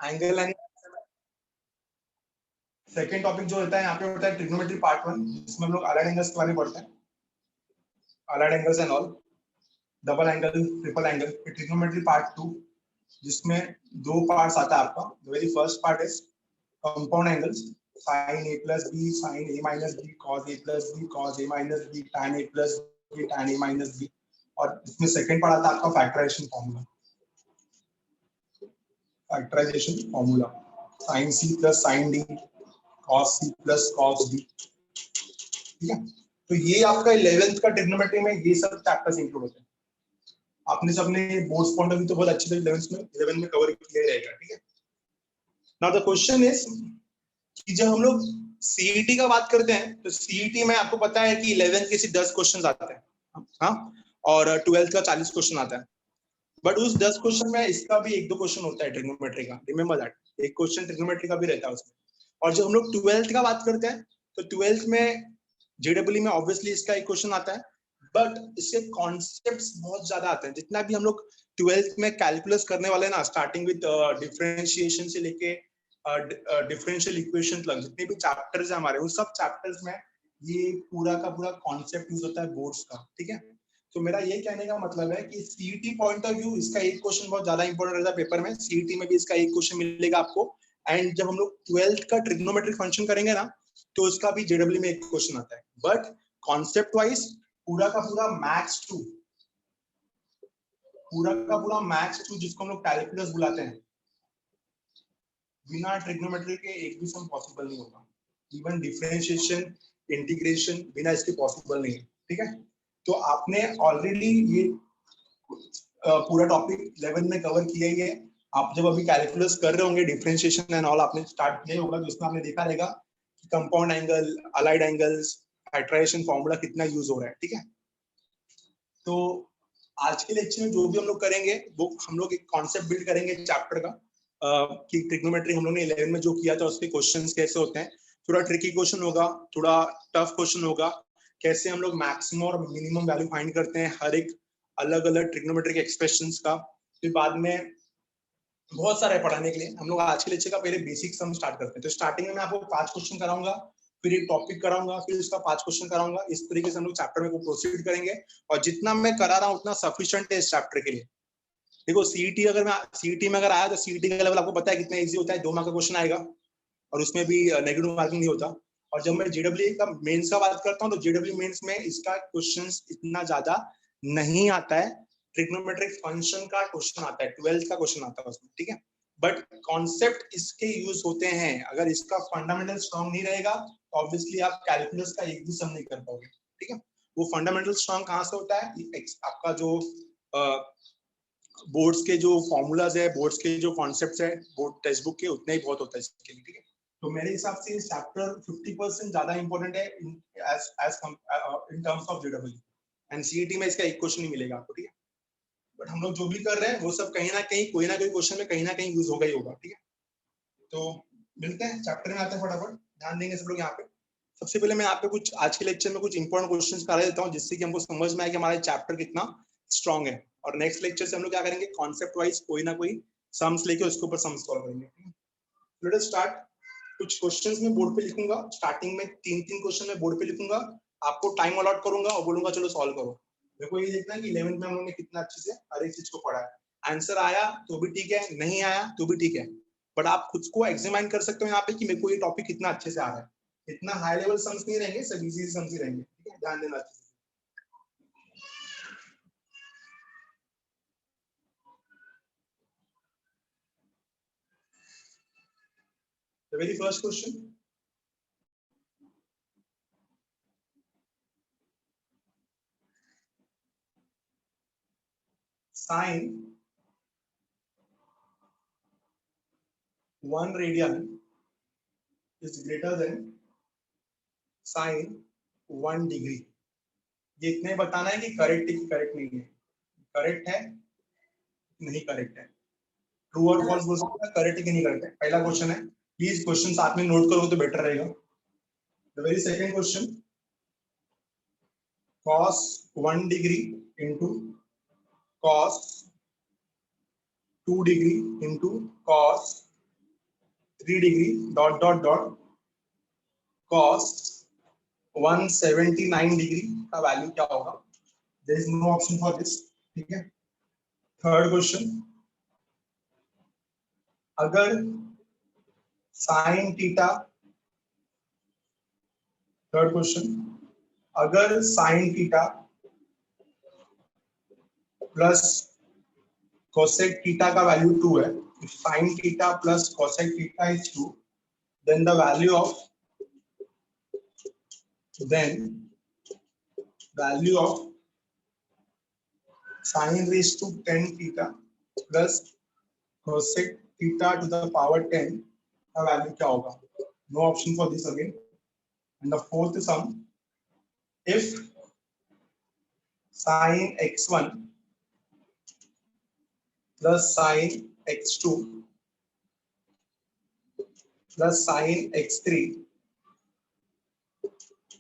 Angle and second topic जो होता है यहाँ पे होता है ट्रिग्नोमेट्री पार्ट 1, जिसमें हम लोग अलाइड एंगल्स के बारे में पढ़ते हैं, allied angles and all, double angle, triple angle. Trigonometry part 2, जिसमें दो पार्ट्स आता है आपका। The very first part is compound angles, sin a plus b, sin a minus b, cos a plus b, cos a minus b, tan a plus b, tan a minus b। और इसमें second part आता है आपका factorisation formula, factorisation formula sin c plus sin d, cos c plus cos d। ठीक है, तो ये आपका 11th का ट्रिग्नोमेट्री में ये सब चैप्टर्स इंक्लूड होते हैं। आपने सबने बोर्ड्स पॉइंट ऑफ व्यू तो बहुत अच्छे से 11 में कवर किया रहेगा। ठीक है, नाउ द क्वेश्चन इज कि जब हम लोग सीईटी का बात करते हैं तो सीईटी में आपको पता है कि 11th के सिर्फ 10 क्वेश्चन आते हैं, हाँ, और 12th का 40 क्वेश्चन आता है। बट उस 10 क्वेश्चन में इसका भी एक दो क्वेश्चन होता है ट्रिग्नोमेट्री का, रिमेंबर दैट, एक क्वेश्चन ट्रिग्नोमेट्री का भी रहता है उसमें। और जब हम लोग 12th का बात करते हैं तो 12th में जेडब्ल्यू में ऑब्वियसली इसका एक क्वेश्चन आता है, बट इसके कॉन्सेप्ट्स बहुत ज्यादा आते हैं। जितना भी हम लोग 12th में कैलकुलस करने वाले हैं ना, स्टार्टिंग विद डिफरेंशिएशन से लेके डिफरेंशियल इक्वेशन तक, जितने भी चैप्टर्स हैं हमारे, उन सब चैप्टर्स में ये पूरा का पूरा कॉन्सेप्ट यूज होता है बोर्ड्स का। ठीक है, तो मेरा ये कहने का मतलब है कि सीईटी पॉइंट ऑफ व्यू इसका एक क्वेश्चन बहुत ज्यादा इंपॉर्टेंट रहता है पेपर में, सीईटी में भी इसका एक क्वेश्चन मिलेगा आपको। एंड जब हम लोग 12th का ट्रिग्नोमेट्रिक फंक्शन करेंगे ना, तो उसका भी जेडब्ल्यू में एक क्वेश्चन आता है। बट कॉन्सेप्ट वाइज पूरा का पूरा मैथ्स 2, पूरा का पूरा मैथ्स 2, जिसको हम लोग कैलकुलस बुलाते हैं, बिना ट्रिग्नोमेट्री के एक भी सम पॉसिबल नहीं होगा। इवन डिफरेंशिएशन, इंटीग्रेशन बिना इसके पॉसिबल नहीं है। ठीक है, तो आपने ऑलरेडी ये पूरा टॉपिक 11 में कवर किया ही है। आप जब अभी कैलकुलस कर रहे होंगे, डिफरेंशिएशन एंड ऑल आपने स्टार्ट किया होगा, तो उसमें आपने देखा रहेगा कि compound angle, allied angles, factorisation formula कितना यूज हो रहा है। ठीक है, तो आज के लेक्चर में जो भी हम लोग करेंगे वो हम लोग एक कॉन्सेप्ट बिल्ड करेंगे चैप्टर का, कि ट्रिग्नोमेट्री हम लोग ने 11 में जो किया था उसके क्वेश्चंस कैसे होते हैं। थोड़ा ट्रिकी क्वेश्चन होगा, थोड़ा टफ क्वेश्चन होगा, कैसे हम लोग मैक्सिमम और मिनिमम वैल्यू फाइंड करते हैं हर एक अलग अलग ट्रिग्नोमेट्रिक एक्सप्रेशंस का। फिर बाद में बहुत सारा है पढ़ाने के लिए। हम लोग आज के लेक्चर का पहले बेसिक सम स्टार्ट करते हैं। तो स्टार्टिंग में मैं आपको 5 क्वेश्चन कराऊंगा, फिर एक टॉपिक कराऊंगा, फिर उसका 5 क्वेश्चन कराऊंगा। इस तरीके से हम लोग चैप्टर में को प्रोसीड करेंगे, और जितना मैं करा रहा हूँ उतना सफिशिएंट है इस चैप्टर के लिए। देखो सीईटी अगर मैं सीईटी में अगर आया तो सीईटी का लेवल आपको पता है कितना इजी होता है, 2 मार्क का क्वेश्चन आएगा और उसमें भी नेगेटिव मार्किंग नहीं होता। और जब मैं जेडब्ल्यू का मेंस का बात करता हूँ तो जेडब्ल्यू मेंस में इसका क्वेश्चंस इतना ज्यादा नहीं आता है। ट्रिग्नोमेट्रिक फंक्शन का क्वेश्चन आता है, 12th का क्वेश्चन आता है उसमें। ठीक है, बट कॉन्सेप्ट इसके यूज होते हैं। अगर इसका फंडामेंटल स्ट्रांग नहीं रहेगा तो ऑब्वियसली आप कैलकुलस का एक भी सम नहीं कर पाओगे। ठीक है, वो फंडामेंटल स्ट्रांग कहाँ से होता है? आपका जो बोर्ड्स के जो फॉर्मूलाज है, बोर्ड्स के जो कॉन्सेप्ट्स है बोर्ड टेक्स्ट बुक के, उतना ही बहुत होता है इसके लिए। ठीक है, तो मेरे हिसाब से इस चैप्टर 50% ज्यादा इंपॉर्टेंट है in terms of JW, and CET में इसका एक क्वेश्चन ही मिलेगा आपको। ठीक है, बट हम लोग जो भी कर रहे हैं वो सब कहीं ना कहीं कोई ना कोई क्वेश्चन में कहीं ना कहीं यूज होगा ही होगा। ठीक है, तो मिलते हैं चैप्टर में, आते हैं फटाफट, ध्यान देंगे सब लोग यहाँ पे। सबसे पहले मैं आप पे कुछ आज के लेक्चर में कुछ इंपॉर्टेंट क्वेश्चंस करा देता हूँ, जिससे कि हमको समझ में आए कि हमारा चैप्टर कितना स्ट्रांग है। और नेक्स्ट लेक्चर से हम लोग क्या करेंगे, कॉन्सेप्ट वाइज कोई ना कोई सम्स लेके उसके ऊपर सम्स सॉल्व करेंगे। Let us start. कुछ क्वेश्चंस मैं बोर्ड पे लिखूंगा, स्टार्टिंग में 3-3 क्वेश्चन मैं बोर्ड पे लिखूंगा, आपको टाइम अलॉट करूंगा और बोलूंगा चलो सॉल्व करो। मेरे को ये देखना है कि 11th में हम लोगों ने कितना अच्छे से हर एक चीज को पढ़ा है। आंसर आया तो भी ठीक है, नहीं आया तो भी ठीक है, बट आप खुद को एग्जामिन कर सकते हो यहाँ पे कि मेरे को ये टॉपिक कितना अच्छे से आ रहा है। इतना हाई लेवल सम्स नहीं रहेंगे, सब इजी सम्स ही रहेंगे। ठीक है, ध्यान देना अच्छे से। The very first question. Sine 1 radian is greater than sine 1 degree. ये इतने बताना है कि करेक्ट है कि करेक्ट नहीं है, करेक्ट है नहीं करेक्ट है, ट्रू और फॉल्स बोल सकते हैं, करेक्ट है कि नहीं करेक्ट है। पहला क्वेश्चन है, प्लीज क्वेश्चन साथ में नोट करो तो बेटर रहेगा। The very second question, cos 1 degree into cos 2 degree into cos 3 degree dot dot dot cos 179 degree का वैल्यू क्या होगा? There is no option for this, ठीक है। थर्ड क्वेश्चन, अगर साइन थीटा, थर्ड क्वेश्चन, अगर sine theta plus cosec theta का value 2 है, if sin theta plus cosec theta is 2, then the value of sin raised to 10 theta plus cosec theta to the power 10 का value क्या होगा? No option for this again. And the fourth sum, if sin x1 plus sin x2 plus sin x3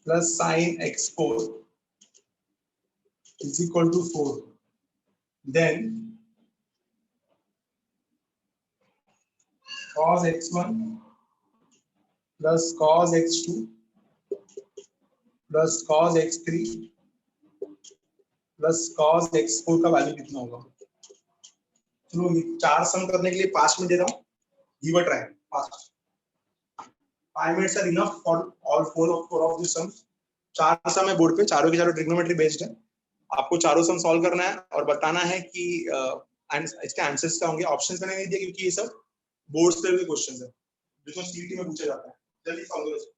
plus sin x4 is equal to 4, then cos x1 plus cos x2 plus cos x3 plus cos x4 का value कितना होगा? चलो ये चार सम करने के लिए 5 minute दे रहा हूँ, give a try fast. 5 minutes are enough for all four of these sums. चार सम है बोर्ड पे, चारों के चारों ट्रिग्नोमेट्री बेस्ड है। आपको चारों सम सॉल्व करना है और बताना है कि इसके आंसर्स क्या होंगे। ऑप्शंस मैंने नहीं दिए क्योंकि ये सब बोर्ड्स पे हुए क्वेश्चंस है, जो सीईटी में पूछा जाता है। जल्दी सॉल्व करो।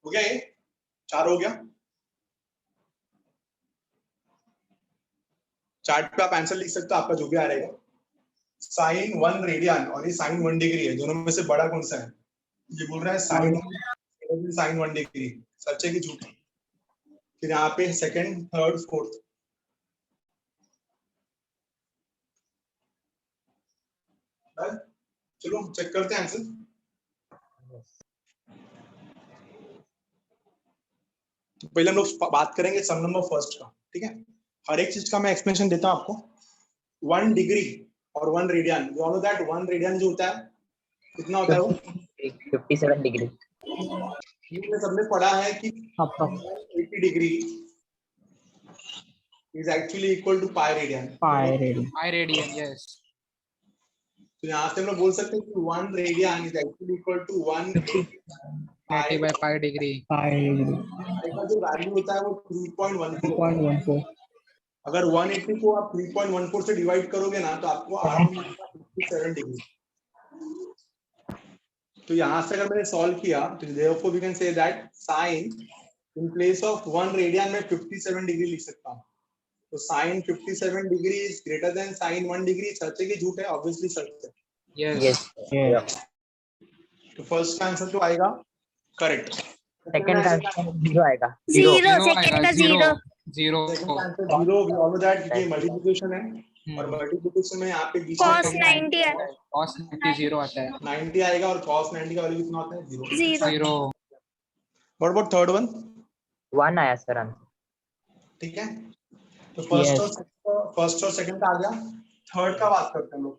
हो गया ये? चार हो गया। चार्ट पे आप आंसर लिख सकते हो, आपका जो भी आ रहेगा। साइन 1 रेडियन और ये साइन 1 डिग्री है, दोनों में से बड़ा कौन सा है? ये बोल रहा है साइन 1 डिग्री। सच है कि झूठ? फिर यहाँ पे सेकंड, थर्ड, फोर्थ, चलो चेक करते हैं आंसर। तो पहले हम लोग बात करेंगे सम नंबर फर्स्ट का, ठीक है। हर एक चीज का मैं एक्सप्लेनेशन देता हूं आपको। 1 डिग्री और 1 radian, you all know that 1 radian जो होता है कितना होता है वो 57 डिग्री। ये सबने पढ़ा है कि 80 degree is actually equal to pi radian. pi radian, yes. तो यहाँ से हम लोग बोल सकते हैं कि 1 radian is actually equal to 180 80 by pi degree. का जो वैल्यू होता है वो 3.14। अगर 180 को आप 3.14 से डिवाइड करोगे ना तो आपको अराउंड 57 डिग्री। तो यहाँ से अगर मैंने सॉल्व किया तो therefore we can say that sin in place of 1 radian में 57 डिग्री लिख सकता हूँ। तो sin 57 degree is greater than sin 1 degree. सच है कि झूठ है? ऑब्वियसली सच है। Yes. तो फर्स्ट का आंसर तो आएगा करेक्ट। सेकंड का आंसर 0 आएगा। जीरो Zero सेकंड आएगा, का जीरो zero. सेकंड का answer 0 we all know that क्योंकि ये मल्टीप्लिकेशन है और मल्टीप्लिकेशन में यहाँ पे बीच में cos 90 है। Cos 90 0 आता है। 90 आएगा और cos 90 का वैल्यू कितना होता है 0। Zero Zero. What about third one? 1 आया सर आंसर। ठीक है तो फर्स्ट और सेकंड का आ गया। थर्ड का बात करते हैं हम लोग।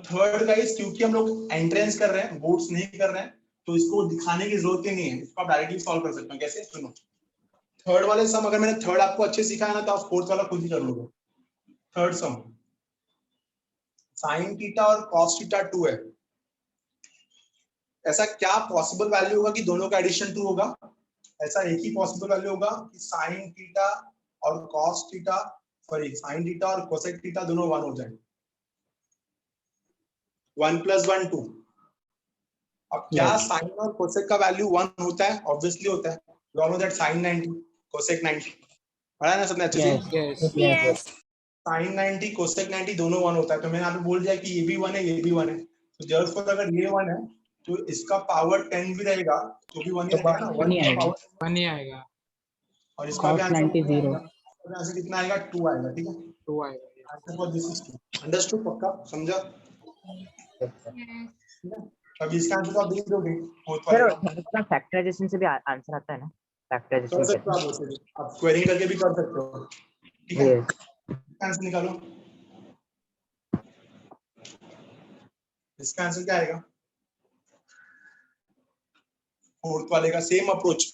थर्ड गाइस क्योंकि हम लोग एंट्रेंस कर रहे हैं, बोर्ड्स नहीं कर रहे हैं, तो इसको दिखाने की जरूरत ही नहीं है। इसको आप डायरेक्टली सॉल्व कर सकते हैं। कैसे? सुनो, थर्ड वाले सम अगर मैंने थर्ड आपको अच्छे सिखाया ना तो आप फोर्थ वाला खुद ही कर लोगे। थर्ड सम sin थीटा और cos थीटा 2 है। ऐसा क्या पॉसिबल वैल्यू होगा कि दोनों का एडिशन 2 होगा? ऐसा एक ही पॉसिबल वैल्यू होगा कि sin थीटा और cos थीटा sin थीटा और cosec थीटा दोनों 1 हो जाए। 1 + 1 2। अब क्या sin और cosec का वैल्यू 1 होता है? ऑब्वियसली होता है। You all know that sin 90 cosec 90 पढ़ा है ना सबने अच्छे से? यस sin 90 cosec 90 दोनों 1 होता है। तो मैंने यहाँ पे बोल दिया कि ये भी 1 है ये भी 1 है। तो therefore अगर ये 1 है तो इसका पावर 10 भी रहेगा तो भी 1 ही रहेगा ना। 1 का पावर 1 ही आएगा। और इसका भी आंसर 90 आंसर कितना आएगा 2 आएगा। ठीक है 2 आएगा। Answer for this is 2। Understood? पक्का समझा? अब इसका आंसर तो आप देख दोगे फोर्थ वाले का। सर इसका फैक्टराइजेशन से भी आंसर आता है ना? कर फैक्टराइजेशन सकते हो आप वैसे आप स्क्वायरिंग करके भी कर सकते हो। ठीक है आंसर निकालो। इसका आंसर क्या आएगा? फोर्थ वाले का सेम अप्रोच।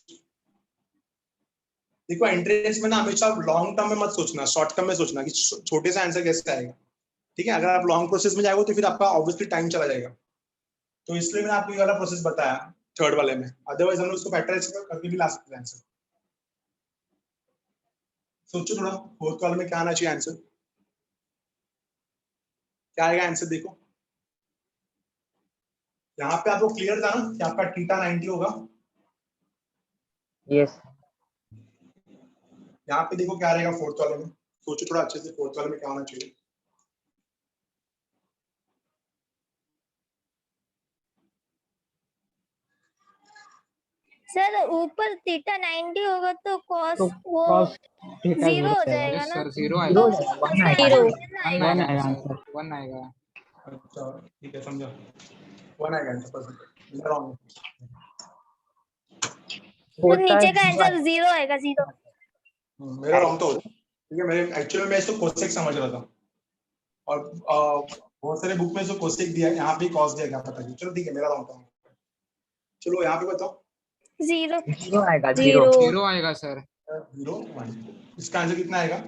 देखो एंट्रेंस में ना हमेशा लॉन्ग टर्म में मत सोचना, शॉर्ट टर्म में सोचना कि छोटे से आंसर कैसे आएगा। ठीक है अगर आप लॉन्ग प्रोसेस में जाओगे तो फिर आपका ऑब्वियसली टाइम चला जाएगा। तो इसलिए मैंने आपको ये वाला प्रोसेस बताया थर्ड वाले में। अदरवाइज हम लोग इसको फैक्टराइज करके भी ला सकते हैं आंसर। सोचो थोड़ा फोर्थ वाले में क्या आना चाहिए आंसर। क्या आएगा आंसर? देखो यहाँ पे आपको क्लियर था ना कि आपका थीटा 90 होगा। यस यहाँ पे देखो क्या रहेगा फोर्थ वाले में। सोचो थोड़ा अच्छे से फोर्थ वाले में क्या होना चाहिए। सर ऊपर थीटा 90 होगा तो cos वो 0 हो जाएगा ना। सर 0 तो आएगा। उसका 1 आंसर वन आएगा। आएगा सर। 1 आएगा। अच्छा ठीक है समझा। 1 आएगा आंसर। रॉन्ग तो नीचे का आंसर 0 आएगा। 0 मेरा रॉन्ग तो ठीक है। मेरे एक्चुअली मैं इसको कोसेक समझ रहा था और बहुत सारे बुक में इसको कोसेक दिया है, यहाँ पे कॉस दिया, क्या पता नहीं। चलो ठीक है मेरा रॉन्ग था। चलो यहाँ पे बताओ 0 आएगा। 0 आएगा सर। 0 1। इसका आंसर कितना आएगा?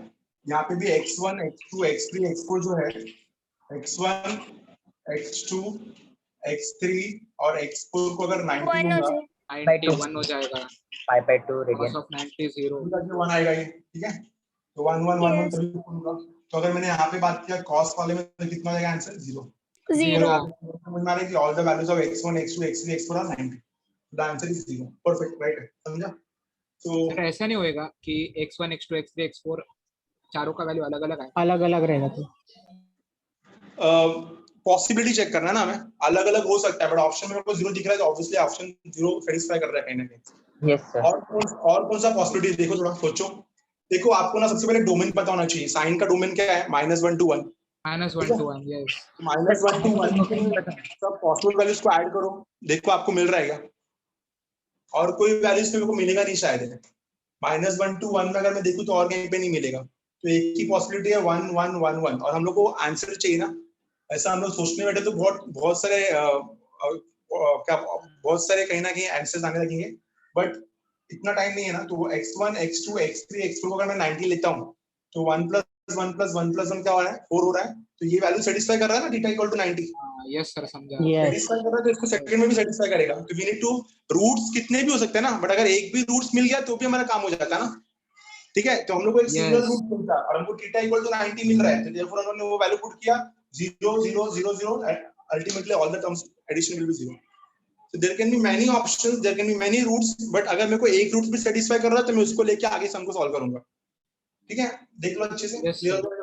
यहाँ पे भी x1 x2 x3 x4 जो है x1 x2 x3 और x4 को अगर 90 1 हो लूंगा जाए 91 हो जाएगा। 5/2 Cos रेडियन। of 90 0. 1 आएगा ये। ठीक है तो 1 1 1 1 तभी लूंगा। तो अगर मैंने यहाँ पे बात किया cos वाले में तो कितना आएगा आंसर? 0। 0 समझ में आ रहा है कि all the values of x1 x2 x3 x4 are 90. The answer is 0. Perfect, right? समझा? तो सर ऐसा नहीं होएगा कि x1 x2 x3 x4 चारों का वैल्यू अलग-अलग आए। अलग-अलग रहेगा तो पॉसिबिलिटी चेक करना है ना हमें। अलग-अलग हो सकता है बट ऑप्शन में मेरे को 0 दिख रहा है तो ऑब्वियसली ऑप्शन 0 सेटिस्फाई कर रहा है कहीं ना कहीं। Yes sir. और कौन सा पॉसिबिलिटी देखो थोड़ा सोचो। देखो आपको ना सबसे पहले डोमेन पता होना चाहिए। साइन का डोमेन क्या है? -1 to 1। -1 to 1 yes. -1 to 1 सब पॉसिबल वैल्यूज को ऐड करो, देखो आपको मिल रहा है क्या? और कोई वैल्यूज मेरे को मिलेगा नहीं शायद। -1 to 1 में अगर मैं देखूं तो और कहीं पे नहीं मिलेगा। तो एक की पॉसिबिलिटी है 1 1 1 1 और हम लोग को आंसर चाहिए ना, ऐसा हम लोग सोचने बैठे तो बहुत सारे क्या बहुत सारे कहीं ना कहीं आंसर्स आने लगेंगे, बट इतना टाइम नहीं है ना। तो वो x1 x2 x3 x4 को अगर मैं 90 लेता हूँ तो 1 + 1 + 1 + 1 क्या हो रहा है 4 हो रहा है, तो ये वैल्यू सेटिस्फाई कर रहा है ना theta equal to 90, yes sir, समझा। यस सेटिस्फाई कर रहा है तो इसको सेकंड में भी सेटिस्फाई करेगा। तो वी नीड टू रूट्स कितने भी हो सकते हैं ना, बट अगर एक भी रूट्स मिल गया तो भी हमारा काम हो जाता है ना, ठीक है। तो हम लोग को एक सिंगल Yes. रूट मिलता है और हमको थीटा इक्वल टू 90 मिल रहा है, तो देयरफॉर उन्होंने वो वैल्यू पुट किया 0 0 0 0 and ultimately all the terms addition will be 0. So there can be many options, there can be many routes, but अगर मेरे को एक रूट भी सेटिस्फाई कर रहा है तो मैं उसको लेके आगे सम को सॉल्व करूंगा, ठीक है। देख लो अच्छे से, Yes, क्लियर sir. हो गया।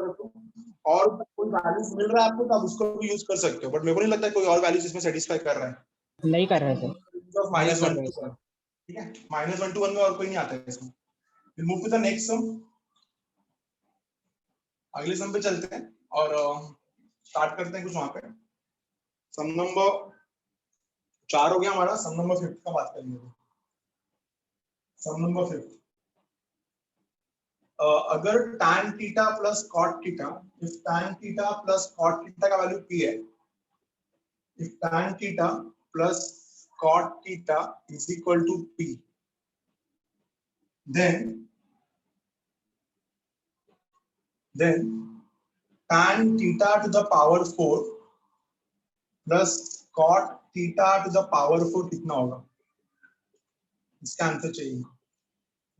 और कोई वैल्यूज मिल रहा है आपको तो आप उसको भी यूज कर सकते हो, बट मेरे को नहीं लगता कोई और वैल्यूज इसमें सेटिस्फाई कर रहा है। नहीं कर रहे सर। माइनस कर 1 रहे टू हैं, sir. 1, ठीक है, -1 to 1 में और कोई नहीं आता है इसमें। फिर move to the next sum, अगले सम पे चलते हैं और स्टार्ट करते हैं कुछ वहां पे। सम नंबर 4 हो गया हमारा, सम नंबर 5 का बात करेंगे। सम नंबर 5, अगर tan theta plus cot theta, if tan theta plus cot theta का वैल्यू p है, if tan theta plus cot theta is equal to p, then tan theta to the power 4 plus cot theta to the power 4 कितना होगा, इसका answer चाहिए।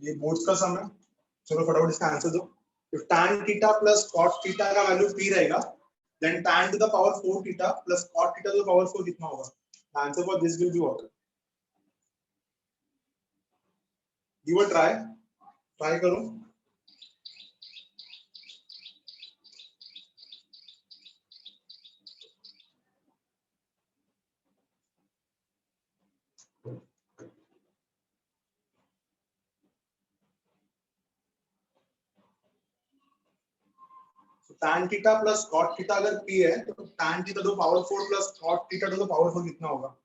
ये boards का सम है, चलो फटाफट इसका आंसर दो। if tan theta plus cot theta का वैल्यू p रहेगा, then tan to the power 4 theta plus cot theta to the power 4 कितना होगा। The answer for this will be what? Give a try करो। tan theta plus cot theta अगर p है तो tan theta to power 4 plus cot theta to power 4 कितना होगा।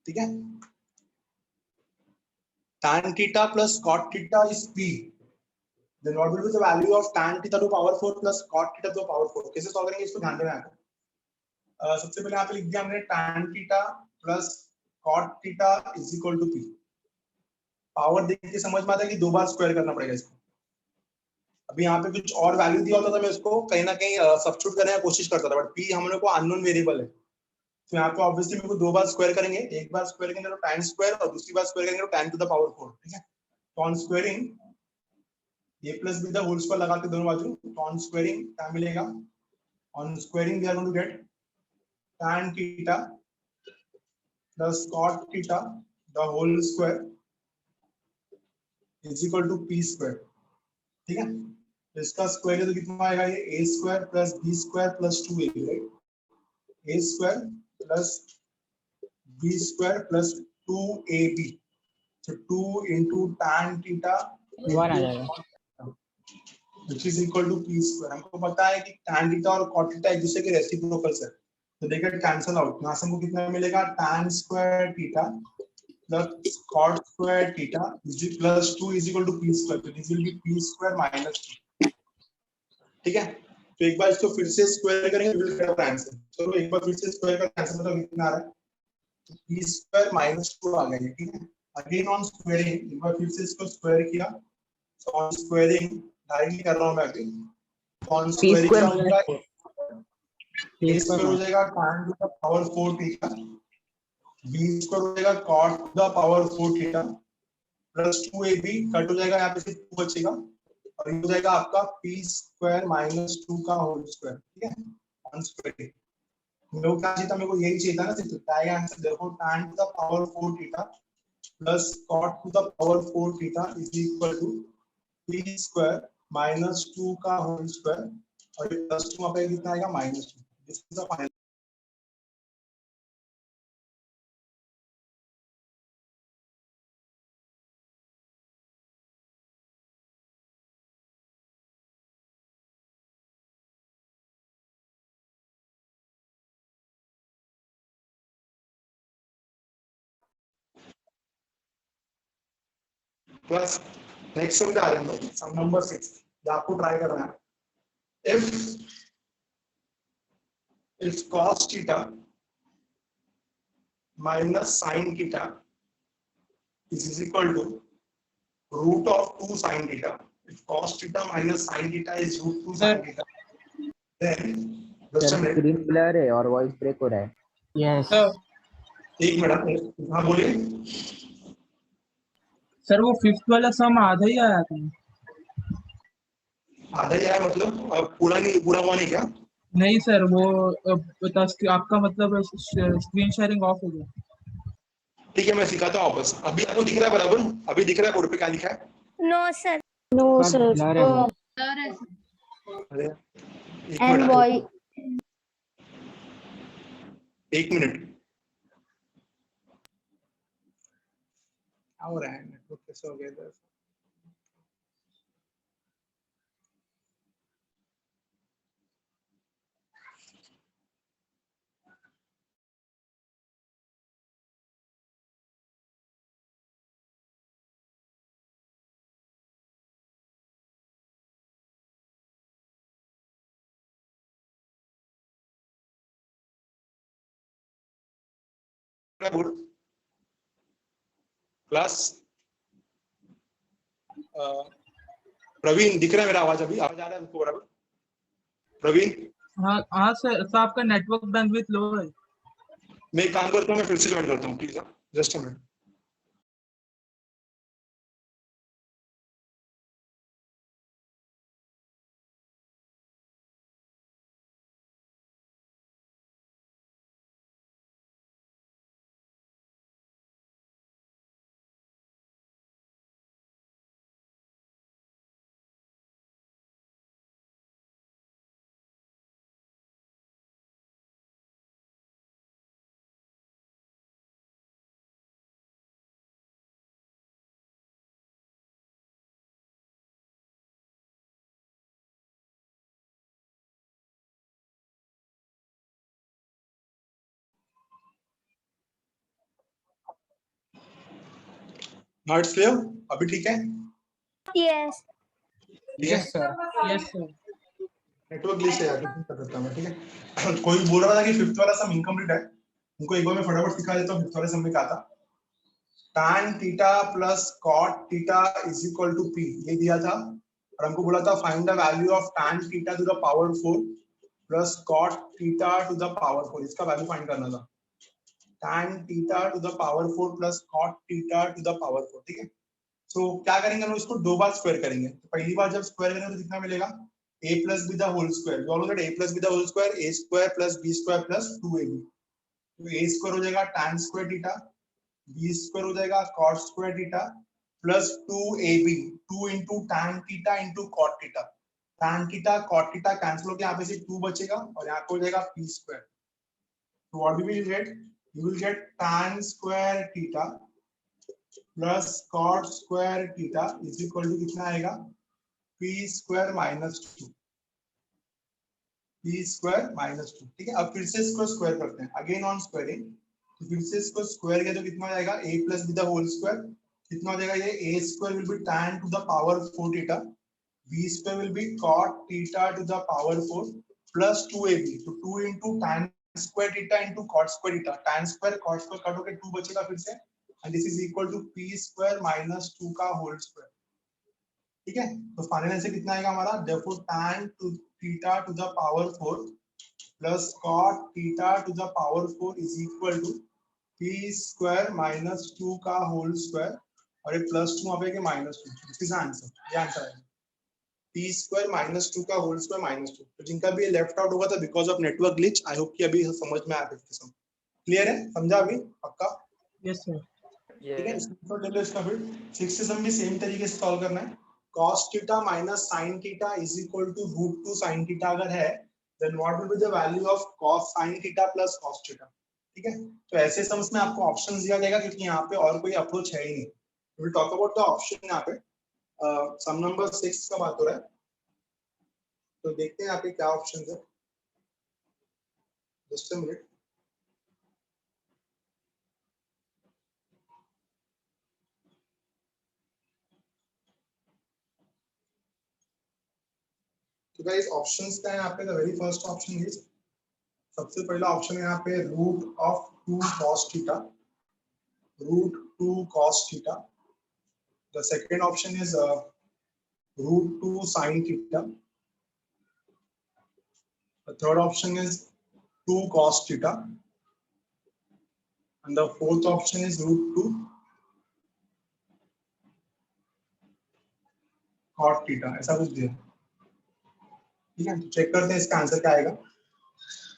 ठीक है, tan theta plus cot theta is p, then what will be the value of tan theta to power 4 plus cot theta to power 4। कैसे solve करेंगे इसको ध्यान देना है। सबसे पहले यहाँ पे लिख दिया हमने tan theta plus cot theta is equal to p। Power देख के समझ में आता है कि दो बार स्क्वायर करना पड़ेगा इसको। अभी यहाँ पे कुछ और वैल्यू दिया होता था, मैं उसको कहीं ना कहीं सब्स्टिट्यूट करने की कोशिश करता था, बट p हम लोग को अननोन वेरिएबल है, तो यहाँ पे ऑब्वियसली मेरे को दो बार स्क्वायर करेंगे, एक बार स्क्वायर करेंगे तो tan स्क्वायर और दूसरी बार स्क्वायर करेंगे तो tan टू द पावर 4, ठीक है। तो on squaring a plus b the whole square लगा के दोनों बाजू, तो ऑन स्क्वायरिंग क्या मिलेगा, on squaring we are going to get tan theta plus cot theta the whole square is equal to p square, ठीक है। तो इसका स्क्वायर है तो कितना आएगा, ये a square plus b square plus 2ab, right, a square plus b square plus 2ab, so 2 into tan theta 1 आ जाएगा, which is equal to p square। हमको पता है कि tan theta और cot theta एक दूसरे के रेसिप्रोकल्स है, तो देखिए कैंसिल आउट, यहाँ से हमको कितना मिलेगा, tan square theta plus cot square theta plus 2 is equal to p square, तो this will be p square minus 2, ठीक है। तो एक बार इसको फिर से स्क्वायर करेंगे विल गेट आंसर। चलो एक बार फिर से स्क्वायर का आंसर मतलब कितना आ रहा है, तो p स्क्वायर माइनस 2 आ गया, ठीक है। अगेन ऑन स्क्वायरिंग एक बार फिर से इसको स्क्वायर किया, तो ऑन स्क्वायरिंग डायरेक्टली कर रहा हूं मैं अभी, ऑन स्क्वायरिंग क्या हो जाएगा, a स्क्वायर हो जाएगा tan to the power 4 theta, b square हो जाएगा cot to the power 4 theta plus 2ab, cut हो जाएगा, यहाँ पे सिर्फ 2 बचेगा और ये हो जाएगा आपका p स्क्वायर माइनस 2 का होल स्क्वायर, ठीक है। ऑन स्क्वायरिंग मेरे को क्या चाहिए था, मेरे को यही चाहिए था ना, सिर्फ क्या आंसर देखो, tan to the power 4 theta plus cot to the power 4 theta is equal to p square minus 2 का होल स्क्वायर और ये प्लस 2 पे कितना आएगा, -2। This is the final plus next sum आ रहे हैं सम नंबर 6 आपको ट्राई करना है if cos theta minus sin theta is equal to root of 2 sin theta. If cos theta minus sin theta is root 2 sin theta, then just a sir minute. Screen blur है और voice break हो रहा है. Yes एक minute हाँ बोलिए. Sir वो fifth वाला सम आधा ही आया था. आधा ही आया मतलब पूरा नहीं, पूरा हुआ नहीं क्या? नहीं सर वो आपका मतलब स्क्रीन शेयरिंग ऑफ हो गया. ठीक है मैं सिखाता हूँ वापस. अभी आपको दिख रहा है बराबर? अभी दिख रहा है बोर्ड पे क्या लिखा है? No sir. No, sir sir. Blur है वो. अरे एक And मिनट voice. एक मिनट. क्या हो रहा है? नेटवर्क कैसे हो गया इधर? बोर्ड क्लास प्रवीण दिख रहा है मेरा आवाज? अभी आवाज आ रहा है उनको बराबर? प्रवीण हाँ हाँ सर तो आपका नेटवर्क बैंडविड्थ लो है. मैं एक काम करता हूँ, मैं फिर से ज्वाइन करता हूँ please. Just a minute. Now it's clear? अभी ठीक है? Yes. ठीक है. Yes sir. Yes sir. Network glitch है यार, कुछ कर सकता हूं मैं. ठीक है. कोई बोल रहा था कि फिफ्थ वाला सम इनकम्प्लीट है. उनको एक बार मैं फटाफट सिखा देता हूँ. फिफ्थ वाले सम में क्या था? tan theta plus cot theta is equal to p, ये दिया था. और हमको बोला था find the value of tan theta to the power 4 plus cot theta to the power 4. इसका वैल्यू फाइंड करना था. tan theta to the power 4 plus cot theta to the power 4. ठीक है. तो क्या करेंगे हम लोग, इसको दो बार स्क्वायर करेंगे. तो पहली बार जब स्क्वायर करेंगे तो कितना मिलेगा? a plus b the whole square. You all know that a plus b the whole square a square plus b square plus 2ab. तो a स्क्वायर हो जाएगा tan square theta, b square हो जाएगा cot square theta plus 2ab. 2 into tan theta into cot theta. tan theta cot theta cancel होकर यहाँ पे सिर्फ 2 बचेगा और यहाँ पे हो जाएगा p स्क्वायर. तो what we will get? You will get tan square theta plus cot square theta is equal to कितना आएगा? p square minus 2. p square minus 2. ठीक है. अब फिर से इसको स्क्वायर करते हैं. Again on squaring. तो फिर से इसको स्क्वायर किया तो कितना हो जाएगा? a plus b the whole square. कितना हो जाएगा? ये a square will be tan to the power 4 theta, b square will be cot theta to the power 4 plus 2ab. तो 2 into tan square theta into cot square theta. tan square cot square काट होके 2 बचेगा फिर से. And this is equal to p square minus 2 का whole square. ठीक है. तो फाइनल आंसर कितना आएगा हमारा? therefore tan to theta to the power 4 plus cot theta to the power 4 is equal to p square minus 2 का whole square और एक प्लस 2 वहां पे माइनस 2. This is answer. ये आंसर है p स्क्वायर माइनस 2 का होल स्क्वायर माइनस 2. तो जिनका भी लेफ्ट आउट होगा था because of network glitch, I hope कि अभी समझ में आया. क्लियर है? समझा अभी पक्का? Yes sir. ठीक है. इसको ले लो. इसका फिर 6 से भी सेम तरीके से सॉल्व करना है. cos theta minus sin theta is equal to root 2 sin theta अगर है, then what will be the value of cos sin theta plus cos theta. ठीक है. तो ऐसे सम्स में आपको ऑप्शंस दिया जाएगा क्योंकि यहाँ पे और कोई अप्रोच है ही नहीं. We will talk about the option. यहाँ पे सम नंबर 6 का बात हो रहा है. तो देखते हैं यहाँ पे क्या ऑप्शंस है. Just a minute. तो गाइस ऑप्शंस क्या है यहाँ पे? The very first option is, सबसे पहला ऑप्शन है यहाँ पे root of 2 cos theta, root 2 cos theta. The second option is root 2 sin theta. The third option is 2 cos theta. And the fourth option is root 2 cot theta. ऐसा कुछ दिया, ठीक है? तो चेक करते हैं इसका आंसर क्या आएगा.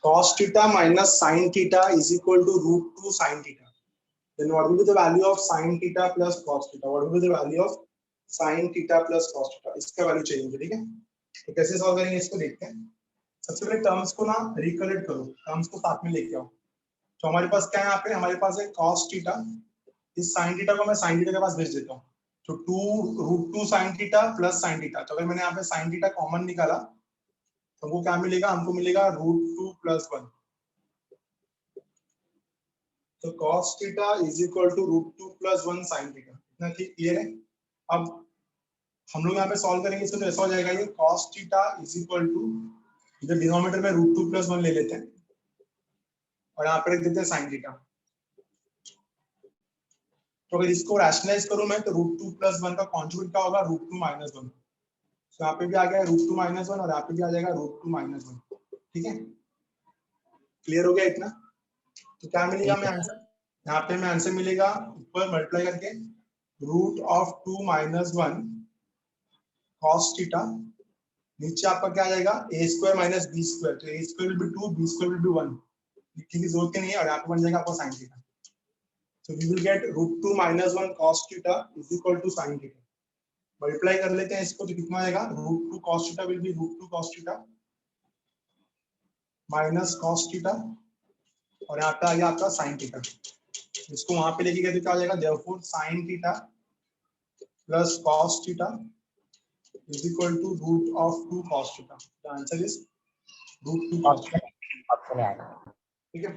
Cos theta minus sin theta is equal to root 2 sin theta. Then what will be the value of sin theta plus cos theta? What will be the value of sin theta plus cos theta? इसका value चाहिए मुझे, ठीक है? तो कैसे solve करेंगे इसको देखते हैं. सबसे पहले टर्म्स को ना रिकलेक्ट करो, टर्म्स को साथ में लेके आओ. तो हमारे पास क्या है यहाँ पे? हमारे पास है cos थीटा. इस sin थीटा को मैं sin थीटा के पास भेज देता हूँ. तो 2 root 2 sin theta plus sin theta. तो अगर मैंने यहाँ पे sin थीटा कॉमन निकाला तो हमको क्या मिलेगा? हमको मिलेगा रूट 2 प्लस 1. तो cos theta is equal to root 2 plus 1 sin theta. इतना ठीक क्लियर है? अब हम लोग यहाँ पे सॉल्व करेंगे इसको, तो ऐसा हो जाएगा ये cos theta is equal to, इधर डिनोमिनेटर में रूट 2 प्लस 1 ले लेते हैं और यहाँ पे रख देते हैं sin थीटा. तो अगर इसको रैशनलाइज करूं मैं, तो रूट 2 प्लस 1 का कॉन्जुगेट क्या होगा? Root 2 minus 1. तो यहाँ पे भी आ गया रूट 2 माइनस 1 और यहाँ पे भी आ जाएगा रूट 2 माइनस 1. ठीक है, क्लियर हो गया इतना? तो क्या मिलेगा हमें आंसर? यहाँ पे हमें आंसर मिलेगा ऊपर मल्टीप्लाई करके root of 2 minus 1 cos theta, नीचे आपका क्या आ जाएगा? a square minus b square. तो a square will be 2, b square will be 1. लिखने की जरूरत नहीं है और यहाँ पे बन जाएगा आपका sin theta. So we will get root 2 minus 1 cos theta is equal to sin theta. Multiply कर लेते हैं इसको, तो कितना आएगा? Root 2 cos theta will be root 2 cos theta minus cos theta और यहाँ पे आ गया आपका sin theta. इसको वहां पे लेके गए तो क्या हो जाएगा? therefore sin theta plus cos theta is equal to root of 2 cos theta. The answer is root 2 cos theta. Option है. ठीक है,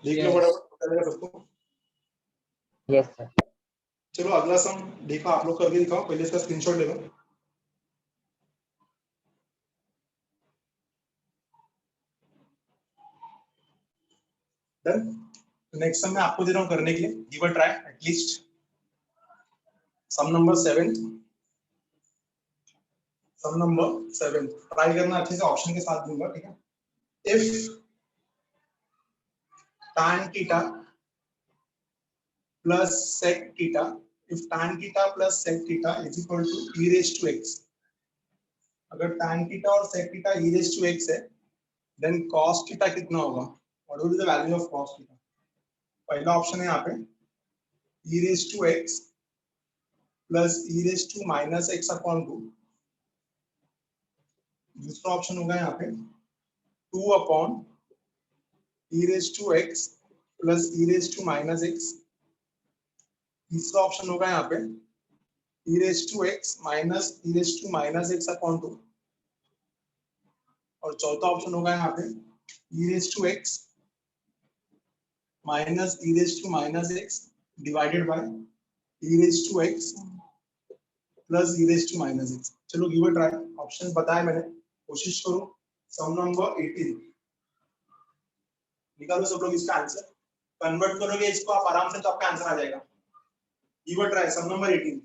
देख लो फटाफट सबको. Yes sir. चलो अगला सम देखो, आप लोग करके दिखाओ. पहले इसका स्क्रीनशॉट ले लो. डन. नेक्स्ट सम मैं आपको दे रहा हूं करने के लिए. Give a try at least. Sum number 7. Sum number 7 try करना अच्छे से, ऑप्शन के साथ दूंगा. ठीक है. If tan theta plus sec theta, if tan theta plus sec theta is equal to e raised to x. अगर tan थीटा और sec theta e raised to x है, then cos थीटा कितना होगा? What will be the value of cos theta? पहला option है यहाँ पे e raised to x plus e raised to minus x upon 2. दूसरा option होगा यहाँ पे 2 upon e raised to x plus e raised to minus x. तीसरा option होगा यहाँ पे e raised to x minus e raised to minus x upon 2. और चौथा ऑप्शन होगा यहाँ पे e raised to x minus e raised to minus x divided by e raised to x plus e raised to minus x. चलो give a try. Options बताए मैंने, कोशिश करो. सम नंबर 18 निकालो सब लोग इसका आंसर. कन्वर्ट करोगे इसको आप आराम से तो आपका आंसर आ जाएगा. Give a try. Sum number 18.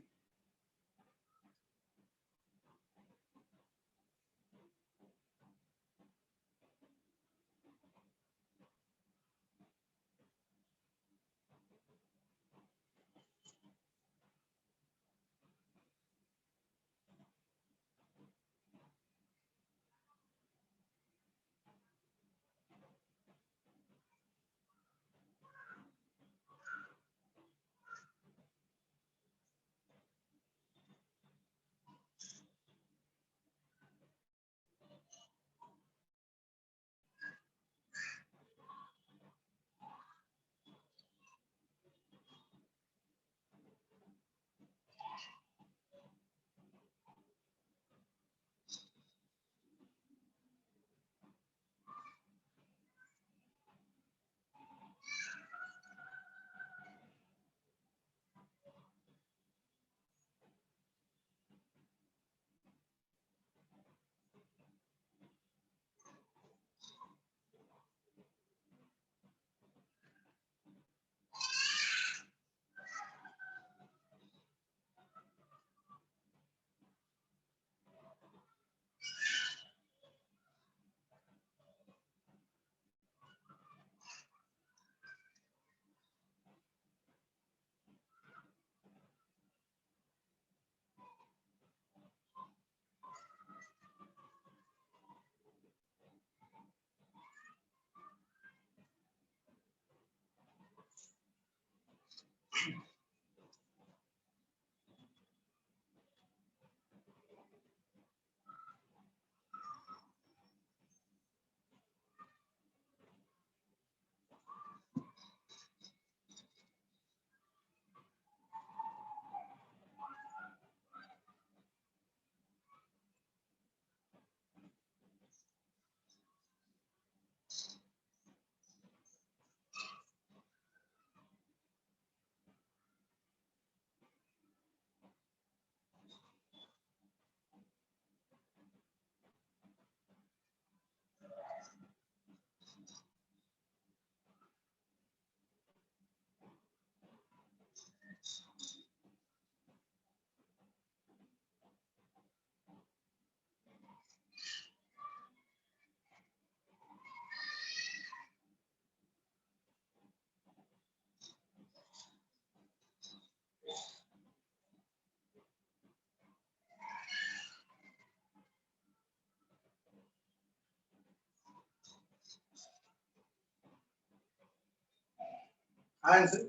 Answer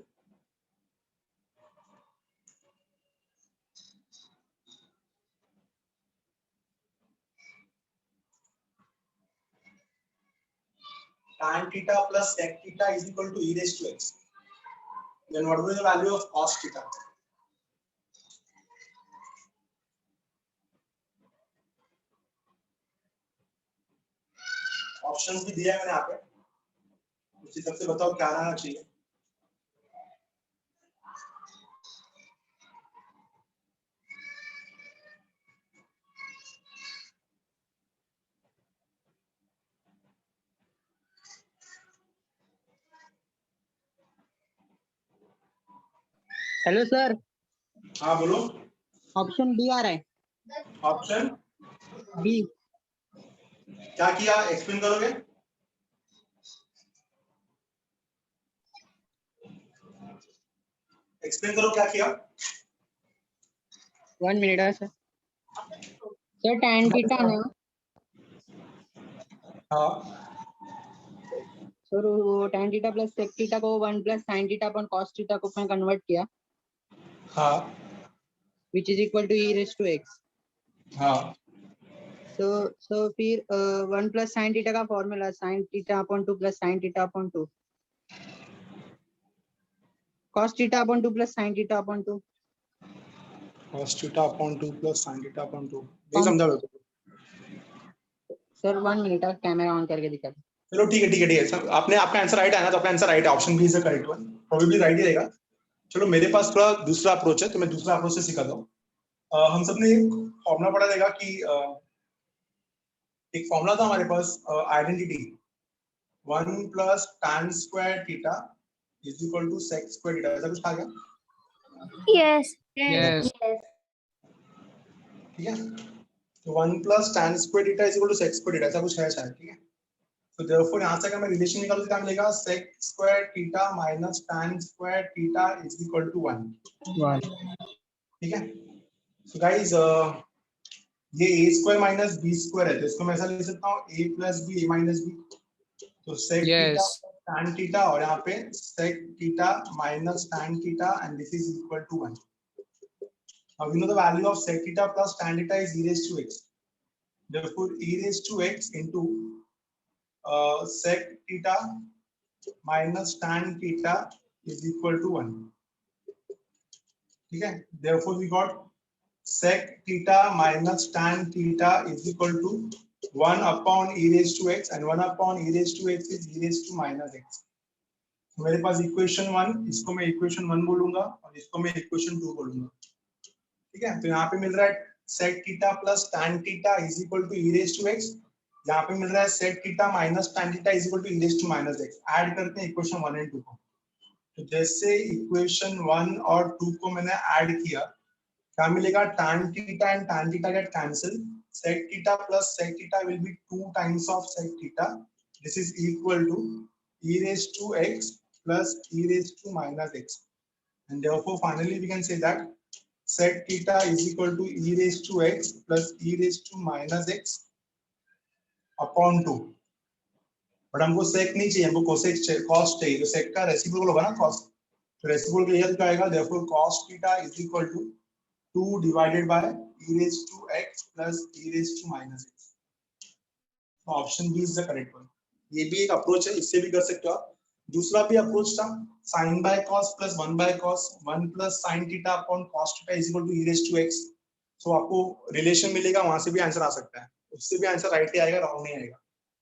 tan theta plus sec theta is equal to e raised to x. Then what will be the value of cos theta? Options भी दिया है मैंने यहाँ पे, उस हिसाब से बताओ क्या आना चाहिए. हेलो सर, हाँ बोलो. ऑप्शन डी आ रहा है. Option B. क्या किया, एक्सप्लेन करोगे? एक्सप्लेन करो क्या किया. 1 मिनट है सर. सर tan थीटा ना, हाँ सर वो tan theta plus sec theta को 1 plus sin theta upon cos theta को मैं कन्वर्ट किया, हाँ which is equal to e raised to x. हाँ so फिर 1 प्लस sin थीटा का formula sin theta upon 2 plus sin theta upon 2, cos theta upon 2 plus sin theta upon 2. cos theta upon 2 plus sin theta upon 2. नहीं समझा मेरे को. Sir 1 minute, camera on करके दिखा. चलो ठीक है ठीक है ठीक है सर, आपने आपका आंसर राइट है ना, तो आपका आंसर राइट है. Option B is the correct one, probably right ही रहेगा. चलो मेरे पास थोड़ा दूसरा अप्रोच है, तो मैं दूसरा अप्रोच से सिखाता हूँ. हम सबने एक फॉर्मूला पढ़ा रहेगा कि एक फॉर्मूला था हमारे पास, identity 1 plus tan square theta is equal to sec square theta. ऐसा कुछ था क्या? Yes. Yes. ठीक है, तो 1 plus tan square theta is equal to sec square theta, ऐसा कुछ है शायद. ठीक है, तो देयरफॉर यहां से अगर मैं रिलेशन निकालूं तो क्या मिलेगा, sec square theta minus tan square theta is equal to 1. 1. ठीक है, सो गाइस ये a square minus b square है, तो इसको मैं ऐसा लिख सकता हूं a plus b a minus b. तो sec theta Yes. tan theta और यहाँ पे sec theta minus tan theta and this is equal to 1. Now we know the value of sec theta plus tan theta is e raised to x. Therefore, e raised to x into sec theta minus tan theta is equal to 1. ठीक है, therefore we got sec theta minus tan theta is equal to 1 upon e raised to x, and 1 upon e raised to x is e raised to minus x. तो मेरे पास equation 1, इसको मैं equation 1 बोलूंगा और इसको मैं इक्वेशन 2 बोलूंगा. ठीक है, तो यहाँ पे मिल रहा है sec theta plus tan theta is equal to e raised to x. यहाँ पे मिल रहा है sec theta minus tan theta is equal to e raised to minus x. Add करते हैं इक्वेशन 1 एंड 2 को. तो जैसे इक्वेशन 1 और 2 को मैंने ऐड किया, क्या मिलेगा, tan theta and tan theta get cancel. sec theta plus sec theta will be 2 times of sec theta. This is equal to e raised to x plus e raised to minus x. And therefore finally we can say that sec theta is equal to e raised to x plus e raised to minus x upon 2. But हमको sec नहीं चाहिए, हमको cosec चाहिए, cos चाहिए. तो sec का reciprocal होगा ना cos, तो रेसिप्रोकल ये क्या आएगा, therefore cos theta is equal to 2 divided by e raised to x plus e raised to minus x. तो option B is the correct one. ये भी एक अप्रोच है, इससे भी कर सकते हो आप. दूसरा भी अप्रोच था sin by cos plus 1 by cos 1 plus sin theta upon cos theta is equal to e raised to x. So आपको रिलेशन मिलेगा, वहां से भी आंसर आ सकता है, उससे भी आंसर राइट ही आएगा, रॉन्ग नहीं आएगा.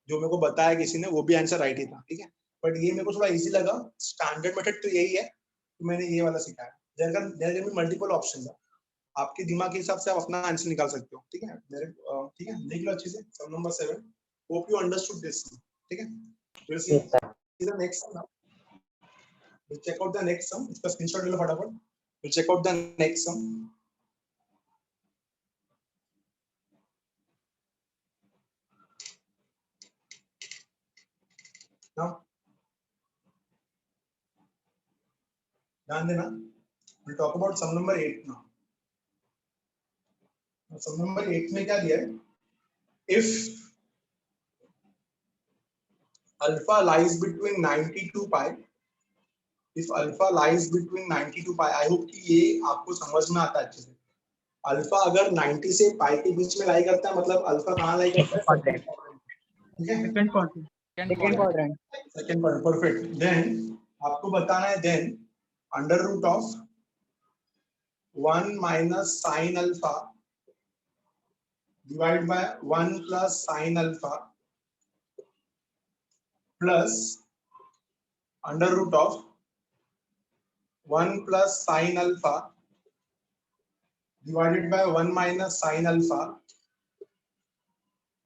जो मेरे को बताया किसी ने वो भी आंसर राइट ही था. ठीक है, बट ये मेरे को थोड़ा इजी लगा. स्टैंडर्ड मेथड तो यही है, तो मैंने ये वाला सिखाया. There can be multiple options, आपके दिमाग के हिसाब से आप अपना आंसर निकाल सकते हो. ठीक है मेरे, ठीक है, देख लो अच्छे से. Sum number 7, hope you understood this. ठीक है, will see Yes, sir. the next sum now. We'll check out the next sum. इसका screenshot ले लो फटाफट. We'll check out the next sum. Now, ध्यान देना. We'll talk about sum number 8 now. Sum number 8 में क्या दिया है? If alpha lies between 90 to pi, if alpha lies between 90 to pi, I hope कि ये आपको समझ में आता है अच्छे से। अल्फा अगर 90 से पाई के बीच में लाई करता है, मतलब अल्फा कहाँ लाई करता है? Quadrant. ठीक है, second quadrant. Second quadrant. Second point, perfect. Then आपको बताना है, then under root of 1 minus sine alpha divide by 1 plus sine alpha plus under root of 1 plus sine alpha divided by 1 minus sin alpha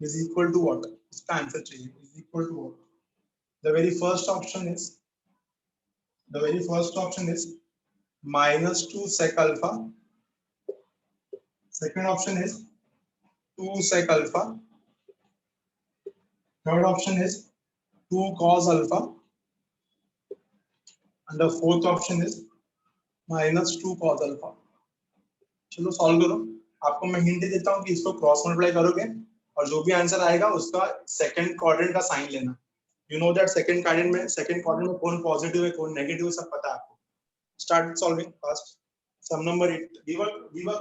is equal to what? इसका answer चाहिए, is equal to what? The very first option is minus 2 sec alpha. Second option is 2 sec alpha. Third option is 2 cos alpha. And the fourth option is minus 2 cos alpha. चलो solve करो। आपको मैं hint देता हूँ कि इसको cross multiply करोगे और जो भी आंसर आएगा उसका सेकंड क्वाड्रेंट का साइन लेना। You know that second quadrant में कौन पॉजिटिव है कौन नेगेटिव है सब पता है आपको। Start solving fast. Sum number 8 give a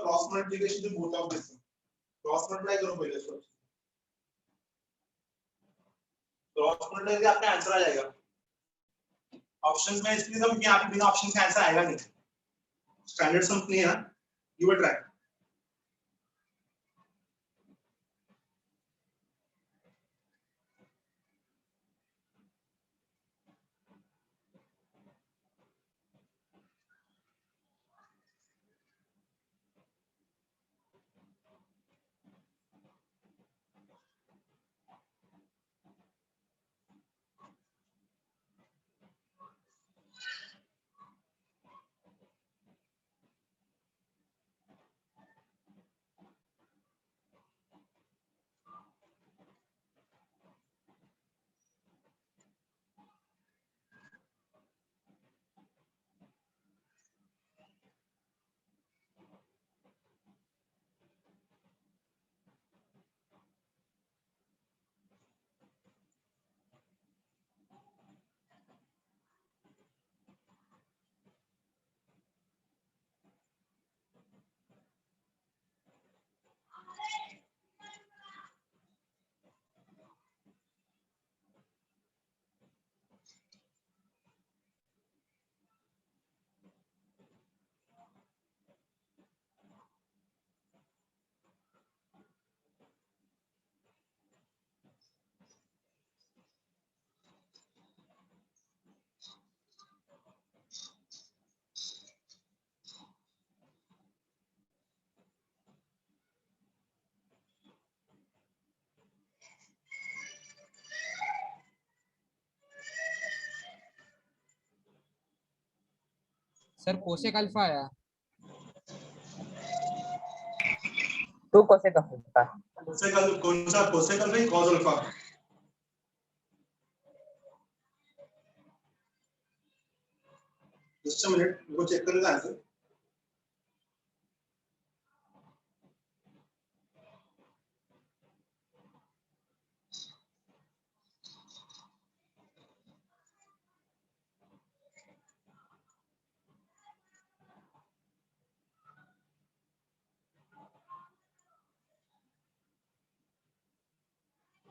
cross multiplication to both of this. Cross multiply करो पहले इसको। क्रॉस मल्टीप्लाई करके आपका आंसर आ जाएगा। ऑप्शंस में इसलिए सब कि आप बिना ऑप्शन के आंसर आएगा नहीं। स्टैंडर्ड सम नहीं है, give a try. Sir cosec alpha आया। 2 cosec alpha. कौन सा cosec alpha cos alpha? Just a minute, वो चेक कर लेना answer.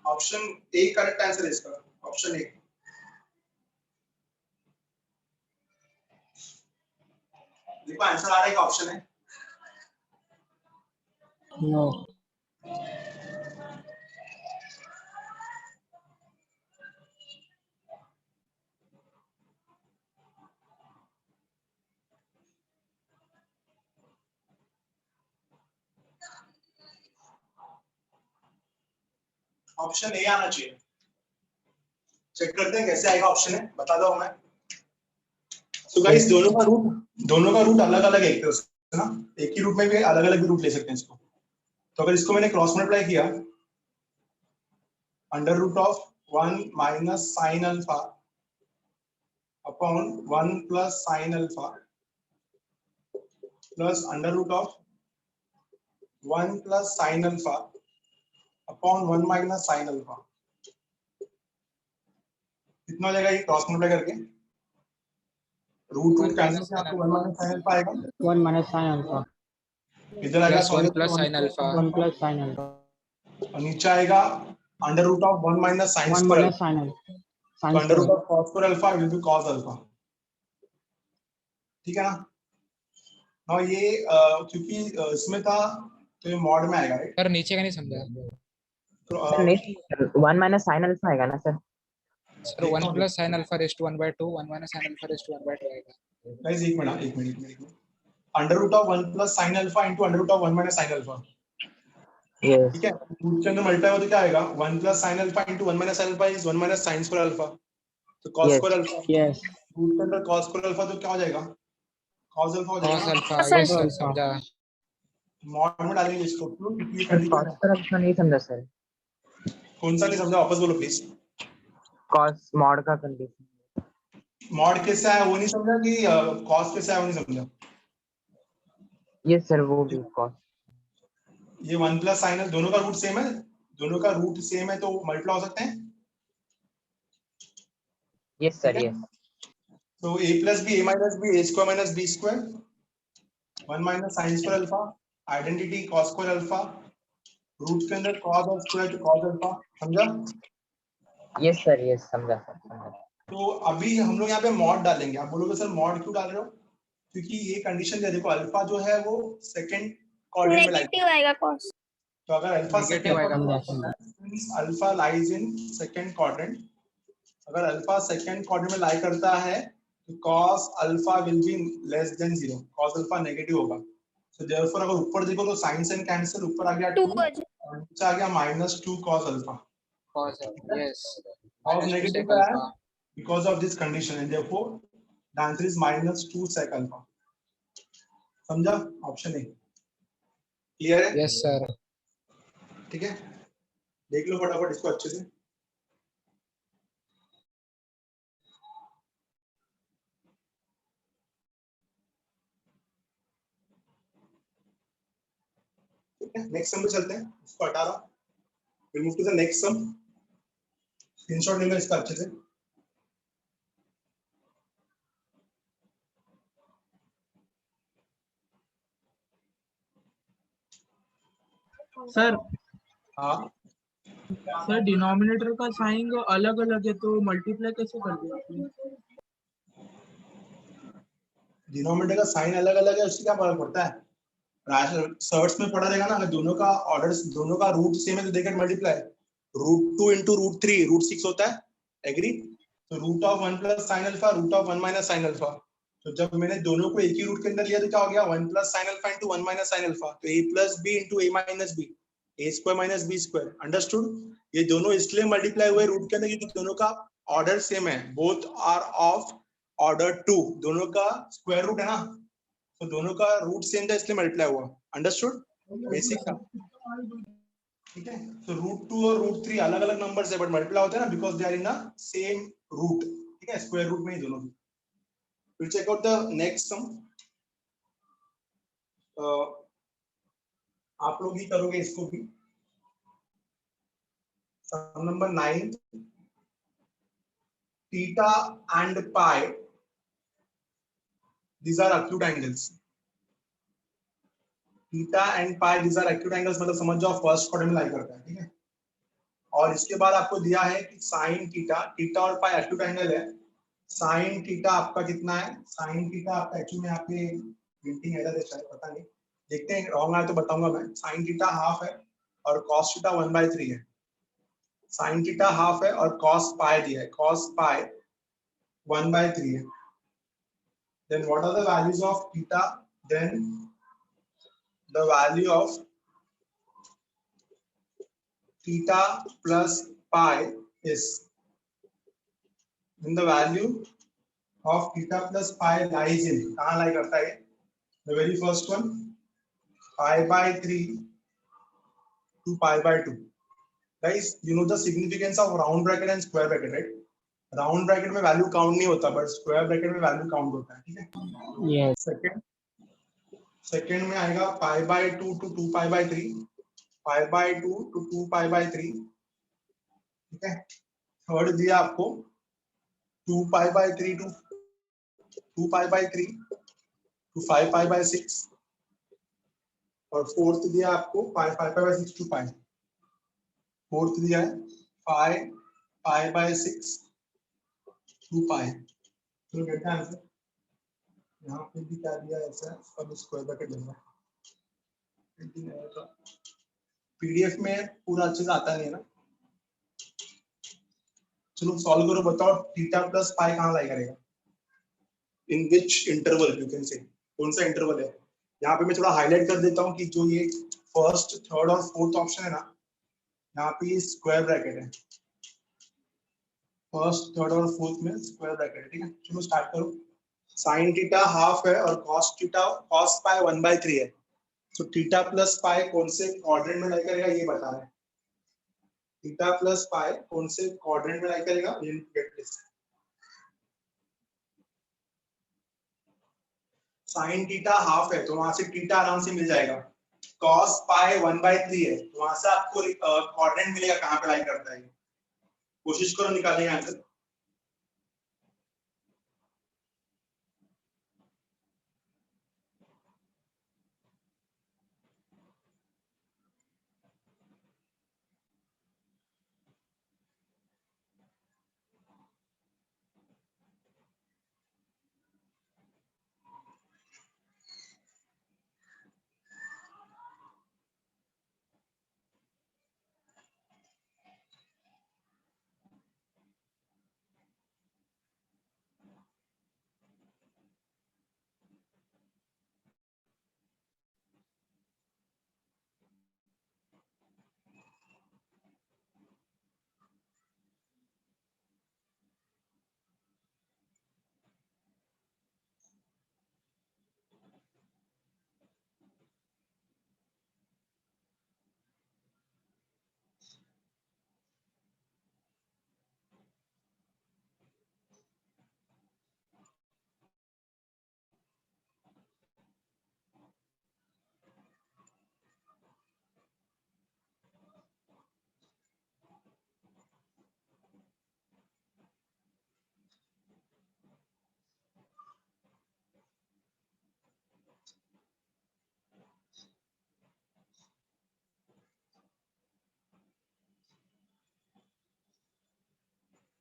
Option A correct answer है इसका, ऑप्शन ए। देखो आंसर आ रहा है क्या ऑप्शन है? नो। ऑप्शन ए आना चाहिए। चेक करते हैं कैसे आएगा ऑप्शन है, बता दो हमें। तो गाइस दोनों का रूट अलग अलग है ना, एक ही रूट में भी अलग अलग भी रूट ले सकते हैं इसको। तो अगर इसको मैंने क्रॉस मल्टीप्लाई किया, under root of 1 minus sine alpha upon 1 plus sine alpha plus under root of 1 plus sine alpha upon 1 minus sine alpha. कितना हो जाएगा ये क्रॉस मल्टीप्लाई करके? रूट One कैंसिल minus से sin आपको alpha. 1 माइनस साइन अल्फा आएगा, 1 minus sin alpha. इधर आएगा Plus 1 plus sin 1 alpha. 1 plus sin alpha. और नीचे आएगा under root of 1 minus sine 1 square minus sin alpha. तो Sin under root square. Of cos square alpha will be cos alpha, ठीक है ना। और ये क्योंकि इसमें था तो ये मॉड में आएगा, राइट। सर नीचे का नहीं समझा. तो सर नहीं, 1 माइनस साइन अल्फा आएगा ना sir? Sir 1 plus sin alpha raised to 1 by 2, 1 minus sin alpha raised to 1 by 2 आएगा. गाइस एक minute under root of 1 plus sine alpha into under root of 1 minus sine alpha, yes ठीक है। Root के अंदर multiply हो तो क्या आएगा, 1 plus sine alpha into 1 minus sine alpha is 1 minus sine square alpha, तो cos Yes. Square alpha. Yes. Root के अंदर cos स्क्वायर अल्फा तो क्या हो जाएगा, cos अल्फा हो Cos जाएगा। alpha. Cos Yes sir, alpha. समझा. मॉड में डालेंगे इसको, क्यों, क्योंकि ये सर कंडीशन कॉस है। स्क्वायर अल्फा नहीं समझा सर। कौन सा नहीं समझा, वापस बोलो प्लीज। कॉस मॉड का कंडीशन। मॉड कैसे आया वो नहीं समझा कि cos कैसे आया वो नहीं समझा। यस सर, वो भी कॉस। ये 1 प्लस साइन, दोनों का रूट सेम है, दोनों का रूट सेम है तो मल्टीप्लाई हो सकते हैं। यस सर, ठीक है? यस। तो a plus B, a minus B, a square minus B square, 1 minus sine square alpha, identity cos square alpha, root के अंदर cos और स्क्वायर तो cos अल्फा, समझा। यस सर, यस समझा सर, समझा। तो अभी हम लोग यहाँ पे मॉड डालेंगे। आप बोलोगे सर मॉड क्यों डाल रहे हो, क्योंकि ये कंडीशन है, देखो अल्फा जो है वो सेकंड क्वाड्रेंट में लाइक, नेगेटिव आएगा cos. तो अगर अल्फा Negative आएगा alpha lies in second quadrant, अगर अल्फा सेकंड क्वाड्रेंट में लाई करता है तो cos alpha will be less than 0, cos alpha negative होगा। सो देयरफॉर अगर ऊपर देखो तो साइन साइन कैंसिल, ऊपर आ गया 2 2 और नीचे आ गया -2 cos alpha. Cos. Yes. cos Minus 2 negative sec है alpha. because of this condition and therefore the answer is -2 sec alpha, समझा। ऑप्शन ए क्लियर है, Yes sir. ठीक है। देख लो फटाफट इसको अच्छे से। नेक्स्ट सम पे चलते हैं, इसको हटा रहा हूं, will move to the next sum. Screenshot ले लो इसका अच्छे से। सर हाँ सर डिनोमिनेटर का साइन अलग अलग है तो मल्टीप्लाई कैसे कर दिया आपने? डिनोमिनेटर का साइन अलग अलग है, उससे क्या फर्क पड़ता है। सर्ट्स में पढ़ा रहेगा ना, अगर दोनों का ऑर्डर, दोनों का रूट सेम है तो दे गेट मल्टीप्लाई। √2 into √3 √6 होता है, एग्री। तो root of 1 plus sine alpha, root of 1 minus sine alpha, तो जब मैंने दोनों को एक ही रूट के अंदर लिया तो क्या हो गया, 1 plus sine alpha into 1 minus sine alpha, तो a plus B into a minus B, a square minus B square, understood. ये दोनों इसलिए मल्टीप्लाई हुए रूट के अंदर क्योंकि दोनों का ऑर्डर सेम है, बोथ आर ऑफ ऑर्डर 2, दोनों का स्क्वायर रूट है ना, तो दोनों का रूट सेम था इसलिए मल्टीप्लाई हुआ, अंडरस्टूड, बेसिक था, ठीक है। तो √2 और √3 अलग अलग नंबर्स है बट मल्टीप्लाई होते हैं ना, because they are in the same root, ठीक है, स्क्वायर रूट में ही दोनों। Will check out the next sum. आप लोग ही करोगे इसको भी। Sum number 9, theta and pi, these are acute angles, theta and pi these are acute angles, मतलब समझ जाओ फर्स्ट क्वाड्रेंट में लाई करता है, ठीक है। और इसके बाद आपको दिया है कि साइन थीटा, थीटा और पाई एक्यूट एंगल है। साइन थीटा आपका कितना है, साइन थीटा आपका एक्चुअली में यहाँ पे प्रिंटिंग एरर है शायद, पता नहीं, देखते हैं, रॉन्ग आया तो बताऊंगा मैं। साइन थीटा हाफ है और कॉस थीटा 1/3 है। साइन थीटा हाफ है और कॉस पाई दिया है, कॉस पाई 1/3 है। Then what are the values of theta? Then the value of theta plus pi is, then the value of theta plus pi lies in, कहाँ lie करता है, the very first one, pi/3 to pi/2. Guys, you know the significance of round bracket and square bracket, right? Round bracket में value count नहीं होता but square bracket में value count होता है, ठीक है। यस सेकंड में आएगा pi/2 to 2pi/3, pi/2 to 2pi/3, ठीक है। थर्ड दिया आपको 2pi/3 to 2 pi by 3 to 5 pi by 6 और फोर्थ दिया आपको 5 pi by 6 to pi. Fourth दिया है 5 पाई बाय 6 टू पाई। तो गेट द आंसर। यहाँ पे भी क्या दिया ऐसा, अब स्क्वायर ब्रैकेट लेना। पीडीएफ में पूरा अच्छे से आता नहीं है ना। चलो सॉल्व करो, बताओ थीटा प्लस पाई कहाँ लाई करेगा, इन विच इंटरवल यू कैन से, कौन सा इंटरवल है। यहाँ पे मैं थोड़ा हाईलाइट कर देता हूँ कि जो ये फर्स्ट थर्ड और फोर्थ ऑप्शन है ना, यहाँ पे ये स्क्वायर ब्रैकेट है, फर्स्ट थर्ड और फोर्थ में स्क्वायर ब्रैकेट है, ठीक है। चलो स्टार्ट करो। साइन थीटा हाफ है और कॉस थीटा कॉस पाई 1/3 है, तो थीटा प्लस पाई कौन से क्वाड्रेंट में लाई करेगा ये बता रहा है। थीटा प्लस पाई कौन से क्वाड्रेंट में लाई करेगा, ये get this. Sine theta half है तो वहां से थीटा आराम से मिल जाएगा। कॉस पाई 1/3 है तो वहां से आपको क्वाड्रेंट मिलेगा कहां पे लाई करता है। कोशिश करो निकालने का आंसर।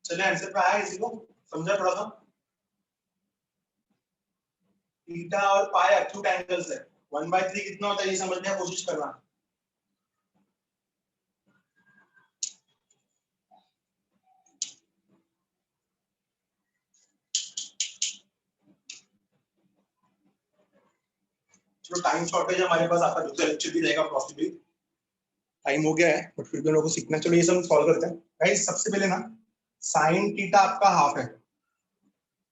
चलिए आंसर पे आया किसी को, समझा थोड़ा सा। थीटा और पाई एक्यूट एंगल्स है, 1/3 कितना होता है ये समझने की कोशिश करना। चलो टाइम शॉर्टेज हमारे पास, आपका दूसरा लेक्चर भी रहेगा पॉसिबली, टाइम हो गया है बट फिर भी लोगों को सीखना। चलो ये सब सॉल्व करते हैं। गाइस सबसे पहले ना साइन थीटा आपका हाफ है,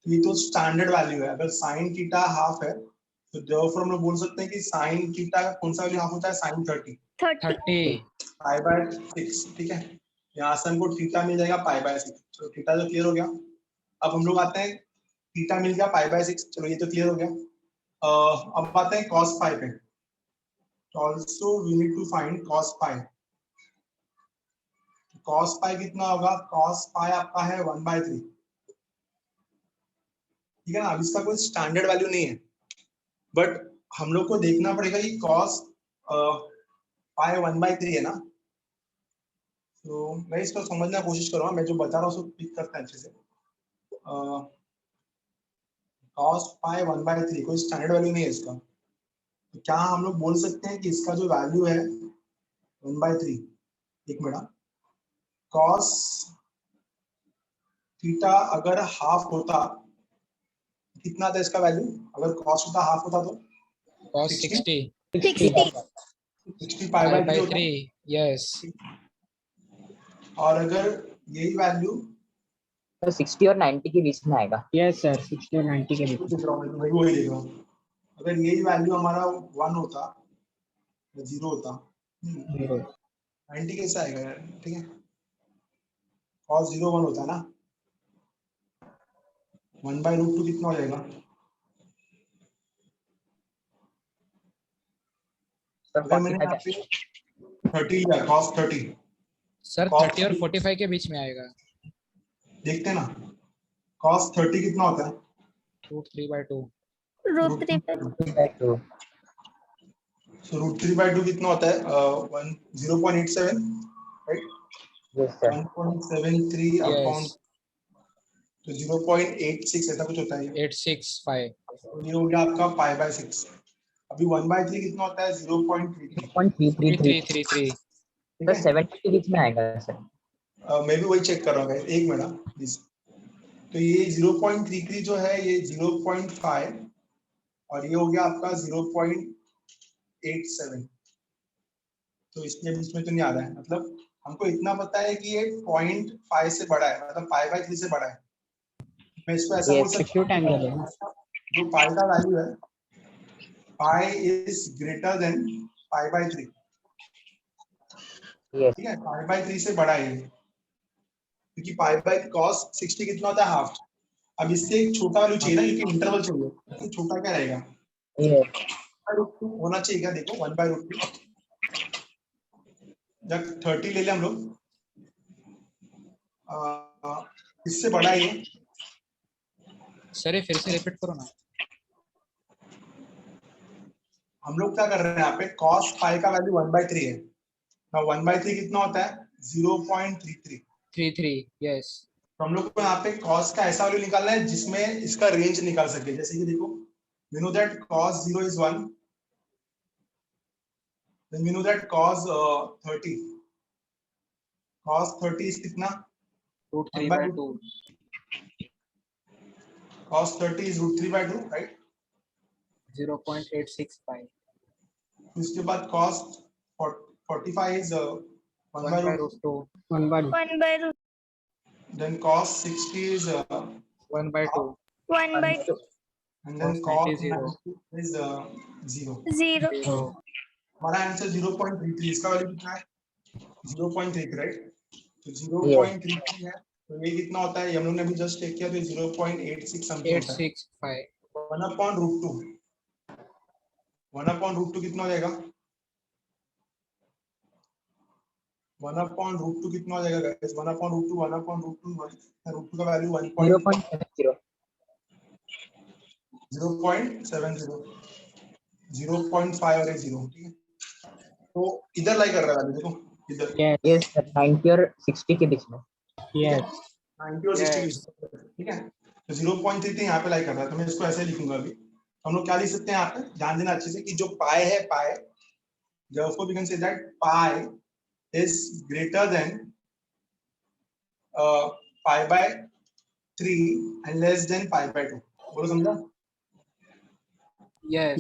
ये तो स्टैंडर्ड वैल्यू है। अगर साइन थीटा हाफ है तो देयरफॉर हम लोग बोल सकते हैं कि साइन थीटा का कौन सा वैल्यू हाफ होता है, साइन 30 30 पाई बाय 6, ठीक है। यहाँ से हमको थीटा मिल जाएगा पाई बाय 6। चलो थीटा तो क्लियर हो गया। अब हम लोग आते हैं, थीटा मिल गया पाई बाय 6, चलो ये तो क्लियर हो गया। अब आते हैं cos पाई पे। Also we need to find cos pi. cos pi कितना होगा, cos पाई आपका है 1/3, ठीक है ना। अब इसका कोई स्टैंडर्ड वैल्यू नहीं है बट हम लोग को देखना पड़ेगा कि cos पाई 1/3 है ना। तो मैं इसको समझने की कोशिश करूंगा, मैं जो बता रहा हूँ उसको पिक करता है अच्छे से। cos पाई 1/3 कोई स्टैंडर्ड वैल्यू नहीं है इसका, तो क्या हम लोग बोल सकते हैं कि इसका जो वैल्यू है 1/3, एक मिनट, cos थीटा अगर हाफ होता कितना था इसका वैल्यू, अगर cos थीटा हाफ होता तो cos 60 60 पाई बाय 3 होता। 3 यस। और अगर यही वैल्यू तो 60 और 90 के बीच में आएगा। यस सर 60 और 90 के बीच। देख रहा हूँ मैं वही देख रहा हूँ, अगर यही वैल्यू हमारा 1 होता या 0 होता, 90 कैसे आएगा यार, ठीक है। cos 0 1 होता है ना, 1/√2 कितना हो जाएगा, सर अगर मैंने यहाँ पे 30 लिया cos 30, सर Cos 30 और 30 45 के बीच में आएगा। देखते हैं ना, cos 30 कितना होता है, √3/2 √3/2 सो √3/2 कितना होता है 0.87 right yes sir 1.73 upon yes तो 0.86 ऐसा कुछ होता है ये 865 तो ये हो गया आपका π/6 अभी 1/3 कितना होता है 0.33 0.333 3333 ठीक सर है 70 के बीच में आएगा सर मैं भी वही चेक कर रहा हूँ guys, एक मिनट प्लीज तो ये 0.33 जो है ये 0.5 और ये हो गया आपका 0.87 तो इसके बीच में तो नहीं आ रहा है मतलब हमको इतना पता है कि ये 0.5 से बड़ा है मतलब π/3 से बड़ा है मैं इसको ऐसा बोल Yes, सकता acute angle है। हूँ जो पाई का वैल्यू है pi is greater than π/3 yes ठीक है π/3 से बड़ा है ये क्योंकि π/cos 60 कितना होता है हाफ अब इससे एक छोटा वैल्यू चाहिए ना क्योंकि इंटरवल चाहिए तो छोटा क्या रहेगा yes √2 होना चाहिए क्या देखो 1/√2 जब 30 ले लें हम लोग इससे बड़ा है ये सर ये फिर से रिपीट करो ना हम लोग क्या कर रहे हैं यहाँ पे cos पाई का वैल्यू 1/3 है ना 1/3 कितना होता है 0.33 33 yes तो हम लोग को यहाँ पे cos का ऐसा वैल्यू निकालना है जिसमें इसका रेंज निकाल सके जैसे कि देखो we know that cos 0 is 1 then we know that cos 30 is कितना √3/2 cos 30 is √3/2 right 0.865 उसके बाद cos 45 is 1/√2 1/2 1/√1/2 then cos 60 is 1/2 and then cos cos 90 90 is 0 0 0 हमारा आंसर 0.33 इसका वैल्यू कितना है 0.33 राइट तो yes 0.33 है तो ये कितना होता है हम लोग ने अभी जस्ट चेक किया तो 0.86 समथिंग होता है 865 1/√2 1/√2 कितना हो जाएगा 1/√2 कितना हो जाएगा गाइस 1/√2 √2 का वैल्यू 0.70 0.70 0.5 और 0 ठीक है तो इधर लाई कर रहा है देखो इधर yes sir 90 और 60 के बीच में Yes. 90 और 60 के बीच में, ठीक है तो 0.33 यहाँ पे लाई कर रहा है तो मैं इसको ऐसे लिखूंगा अभी हम लोग क्या लिख सकते हैं यहाँ पे ध्यान देना अच्छे से कि जो पाई है पाई therefore we can say that pi is greater than pi/3 and less than pi/2 बोलो समझा yes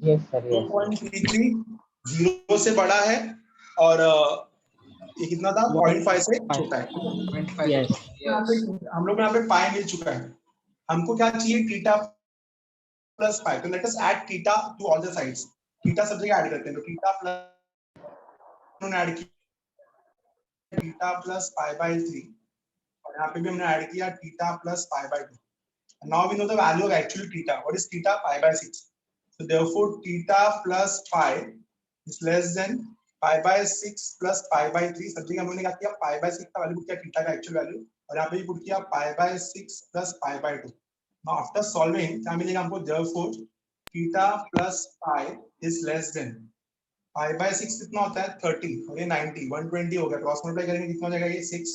yes sir yes 0.33 0 से बड़ा है और ये कितना था 0.5 से छोटा है 0.5 Yes. यहाँ पे हम लोग को यहाँ पे पाई मिल चुका है हमको क्या चाहिए थीटा प्लस पाई तो let us add theta two all the sides theta सब जगह ऐड करते हैं तो थीटा प्लस उन्होंने ऐड किया थीटा प्लस π/3 और यहाँ पे भी हमने ऐड किया theta plus π/2 now we know the value of actual theta what is theta π/6 so therefore theta plus pi is less than π/6 plus π/3 सब जगह हमने क्या किया π/6 का वैल्यू पुट किया थीटा का एक्चुअल वैल्यू और यहाँ पे भी पुट किया π/6 plus π/2 now after solving क्या मिलेगा हमको therefore theta plus pi is less than π/6 कितना होता है 30 और ये 90 120 हो गया क्रॉस मल्टीप्लाई करेंगे कितना हो जाएगा ये 6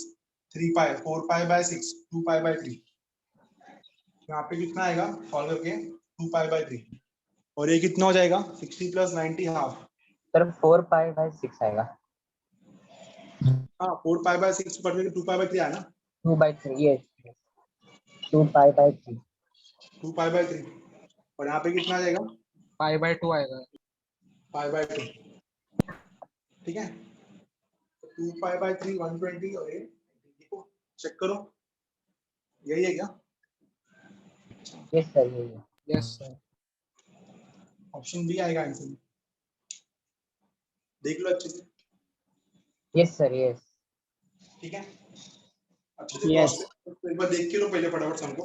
3 पाई 4 π/6 2 π/3 यहाँ पे कितना आएगा सॉल्व करके 2 π/3 और ये कितना हो जाएगा 60 plus 90 हाफ सर 4 pi/6 आएगा हाँ 4 π/6 पर 2 π/3 आया ना 2/3 yes 2 pi/3 2 π/3 और यहाँ पे कितना आ जाएगा pi/2 आएगा π/2 ठीक है 2 π/3 120 और ये देखो चेक करो यही है क्या yes sir यही है yes sir ऑप्शन बी आएगा आंसर में देख लो अच्छे से yes sir yes ठीक है अच्छे से Yes. एक बार देख के लो पहले फटाफट हमको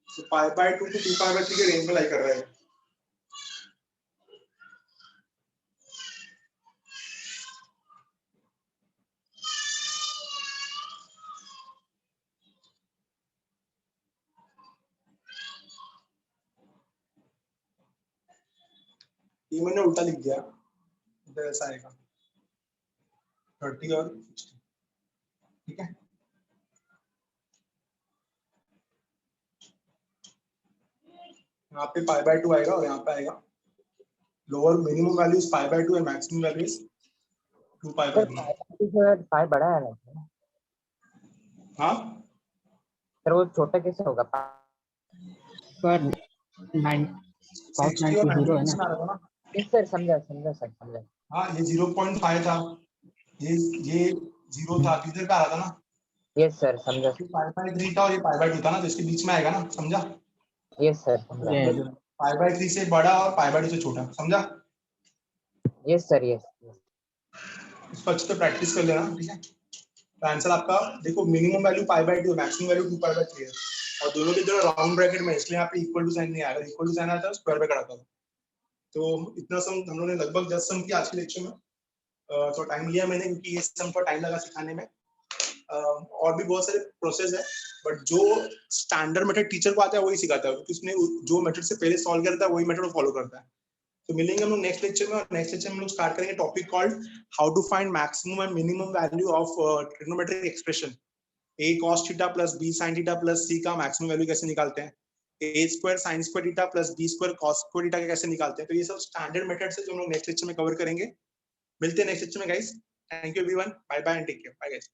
तो π/2 to 2 π/3 के रेंज में लाई कर रहा है ये मैंने उल्टा लिख दिया, इधर ऐसा आएगा 30 और 60, ठीक है। यहाँ पे पाई बाय 2 आएगा और यहाँ पे आएगा lower minimum value is pi by 2 and maximum value is 2 pi bye 2। Sir पाई बड़ा है ना हाँ सर, वो छोटा कैसे होगा? सर 9 cos 60 9 और to 0 है 90 ना। आ रहा था ना। यस सर, समझा समझा सर, समझा। हाँ ये 0.5 था, ये 0 था, किधर का आ रहा था ना, यस सर, समझा। ये पाई बाय 3 था और ये पाई बाय 2 था ना, तो इसके बीच में आएगा ना, समझा। यस सर, समझा। ये पाई बाय 3 से बड़ा और पाई बाय 2 से छोटा, समझा। Yes sir, yes. इसको अच्छे से प्रैक्टिस कर लेना, ठीक है। तो आंसर आपका देखो, minimum value pi by 2, maximum value 2 pi by 3 है, और दोनों के दोनों राउंड ब्रैकेट में, इसलिए यहाँ पे इक्वल टू साइन नहीं आएगा, इक्वल टू साइन आता है स्क्वायर ब्रैकेट आता है। तो इतना सम हम लोगों ने लगभग 10 सम किया आज के लेक्चर में। तो टाइम लिया मैंने क्योंकि ये सम को टाइम लगा सिखाने में। और भी बहुत सारे प्रोसेस है, बट जो स्टैंडर्ड मेथड टीचर को आता है वही सिखाता है, क्योंकि उसने जो मेथड से पहले सॉल्व करता है वही मेथड फॉलो करता है। तो मिलेंगे हम लोग नेक्स्ट लेक्चर में, और नेक्स्ट लेक्चर में हम लोग स्टार्ट करेंगे topic called how to find maximum and minimum value of trigonometric expression. a cos theta plus b sin theta plus c का मैक्सिमम वैल्यू कैसे निकालते हैं, a square sin square theta plus b square cos square theta कैसे निकालते हैं। तो ये सब स्टैंडर्ड मेथड्स है जो हम लोग नेक्स्ट लेक्चर में कवर करेंगे। मिलते हैं नेक्स्ट लेक्चर में guys. Thank you everyone, bye bye and take care, bye guys.